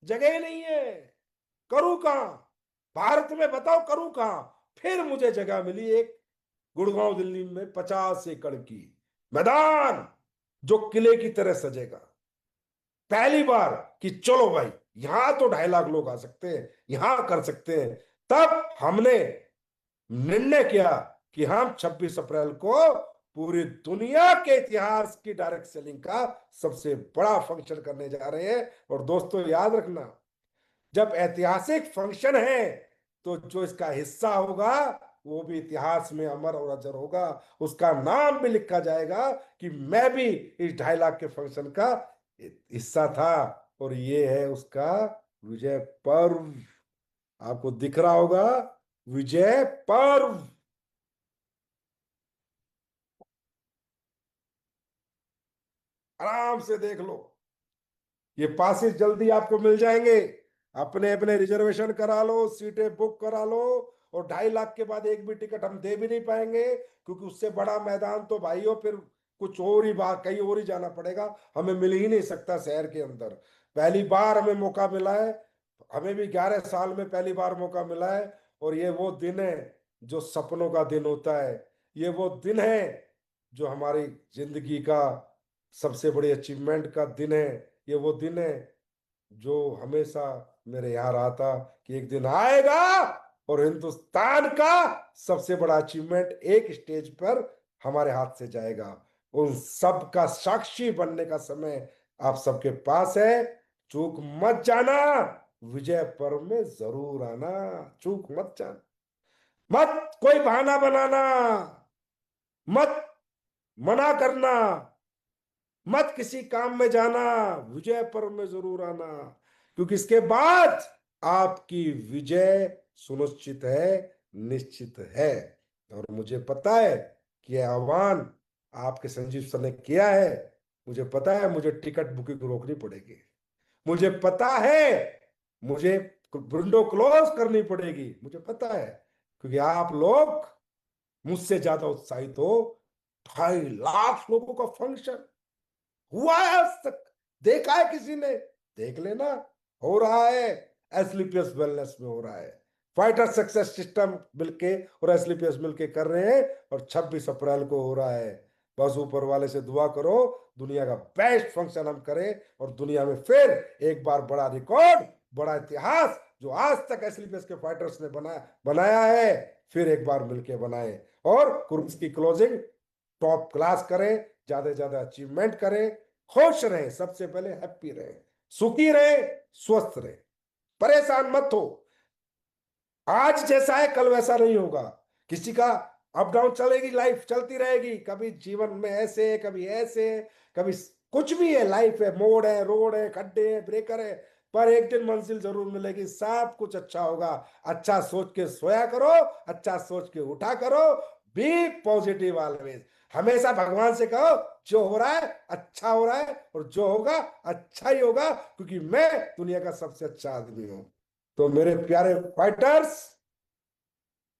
जगह ही नहीं है, करूं कहां? भारत में बताओ करूं कहां? फिर मुझे जगह मिली एक, गुड़गांव दिल्ली में 50 एकड़ की मैदान, जो किले की तरह सजेगा। पहली बार कि चलो भाई, यहां तो 2.5 लाख लोग आ सकते हैं, यहां कर सकते हैं। तब हमने निर्णय किया कि हम 26 अप्रैल को पूरी दुनिया के इतिहास की डायरेक्ट सेलिंग का सबसे बड़ा फंक्शन करने जा रहे हैं। और दोस्तों याद रखना, जब ऐतिहासिक फंक्शन है तो जो इसका हिस्सा होगा वो भी इतिहास में अमर और अजर होगा, उसका नाम भी लिखा जाएगा कि मैं भी इस 2.5 लाख के फंक्शन का हिस्सा था। और ये है उसका विजय पर्व। आपको दिख रहा होगा, विजय पर्व। आराम से देख लो, ये पासेस जल्दी आपको मिल जाएंगे। अपने अपने रिजर्वेशन करा लो, सीटें बुक करा लो। और 2.5 लाख के बाद एक भी टिकट हम दे भी नहीं पाएंगे, क्योंकि उससे बड़ा मैदान तो भाइयों फिर कुछ और ही बात, कहीं और ही जाना पड़ेगा, हमें मिल ही नहीं सकता शहर के अंदर। पहली बार हमें मौका मिला है, हमें भी 11 साल में पहली बार मौका मिला है। और ये वो दिन है जो सपनों का दिन होता है, ये वो दिन है जो हमारी जिंदगी का सबसे बड़ी अचीवमेंट का दिन है। ये वो दिन है जो हमेशा मेरे यहाँ रहा था कि एक दिन आएगा और हिंदुस्तान का सबसे बड़ा अचीवमेंट एक स्टेज पर हमारे हाथ से जाएगा। उन सब का साक्षी बनने का समय आप सबके पास है। चूक मत जाना, विजय पर्व में जरूर आना, चूक मत जाना। मत कोई बहाना बनाना, मत मना करना, मत किसी काम में जाना, विजय पर्व में जरूर आना। क्योंकि इसके बाद आपकी विजय सुनिश्चित है, निश्चित है। और मुझे पता है कि यह आह्वान आपके संजीव सर ने किया है। मुझे पता है मुझे टिकट बुकिंग रोकनी पड़ेगी, मुझे पता है मुझे विंडो क्लोज करनी पड़ेगी, मुझे पता है। क्योंकि आप लोग मुझसे ज्यादा उत्साहित हो। 2.5 लाख लोगों का फंक्शन हुआ है आज तक? देखा है किसी ने? देख लेना, हो रहा है, एसलीपीएस वेलनेस में हो रहा है। फाइटर सक्सेस सिस्टम मिलके और एसलीपीएस मिलके कर रहे हैं, और 26 अप्रैल को हो रहा है। बस ऊपर वाले से दुआ करो दुनिया का बेस्ट फंक्शन हम करें और दुनिया में फिर एक बार बड़ा रिकॉर्ड, बड़ा इतिहास जो आज तक एसएलपीएस के फाइटर्स ने बनाया है, फिर एक बार मिलके बनाए और कुर्स की क्लोजिंग टॉप क्लास करें, ज्यादा से ज्यादा अचीवमेंट करें, खुश रहें, सबसे पहले हैप्पी रहें, सुखी रहे, स्वस्थ रहे, परेशान मत हो। आज जैसा है कल वैसा नहीं होगा, किसी का अप डाउन चलेगी, लाइफ चलती रहेगी, कभी जीवन में ऐसे है, कभी ऐसे है, कभी कुछ भी है, लाइफ है, मोड़ है, रोड है, खड्डे है, ब्रेकर है, पर एक दिन मंजिल जरूर मिलेगी, सब कुछ अच्छा होगा। अच्छा सोच के सोया करो, अच्छा सोच के उठा करो, बी पॉजिटिव ऑलवेज। हमेशा भगवान से कहो जो हो रहा है अच्छा हो रहा है और जो होगा अच्छा ही होगा, क्योंकि मैं दुनिया का सबसे अच्छा आदमी हूं। तो मेरे प्यारे फाइटर्स,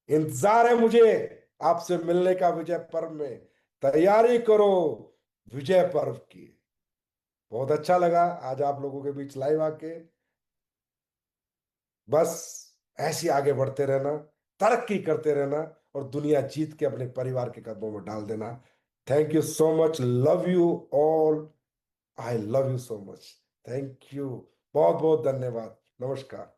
इंतजार है मुझे आपसे मिलने का विजय पर्व में, तैयारी करो विजय पर्व की। बहुत अच्छा लगा आज आप लोगों के बीच लाइव आके। बस ऐसे आगे बढ़ते रहना, तरक्की करते रहना और दुनिया जीत के अपने परिवार के कदमों में डाल देना। Thank you so much, love you all, I love you so much, thank you, बहुत बहुत धन्यवाद, नमस्कार।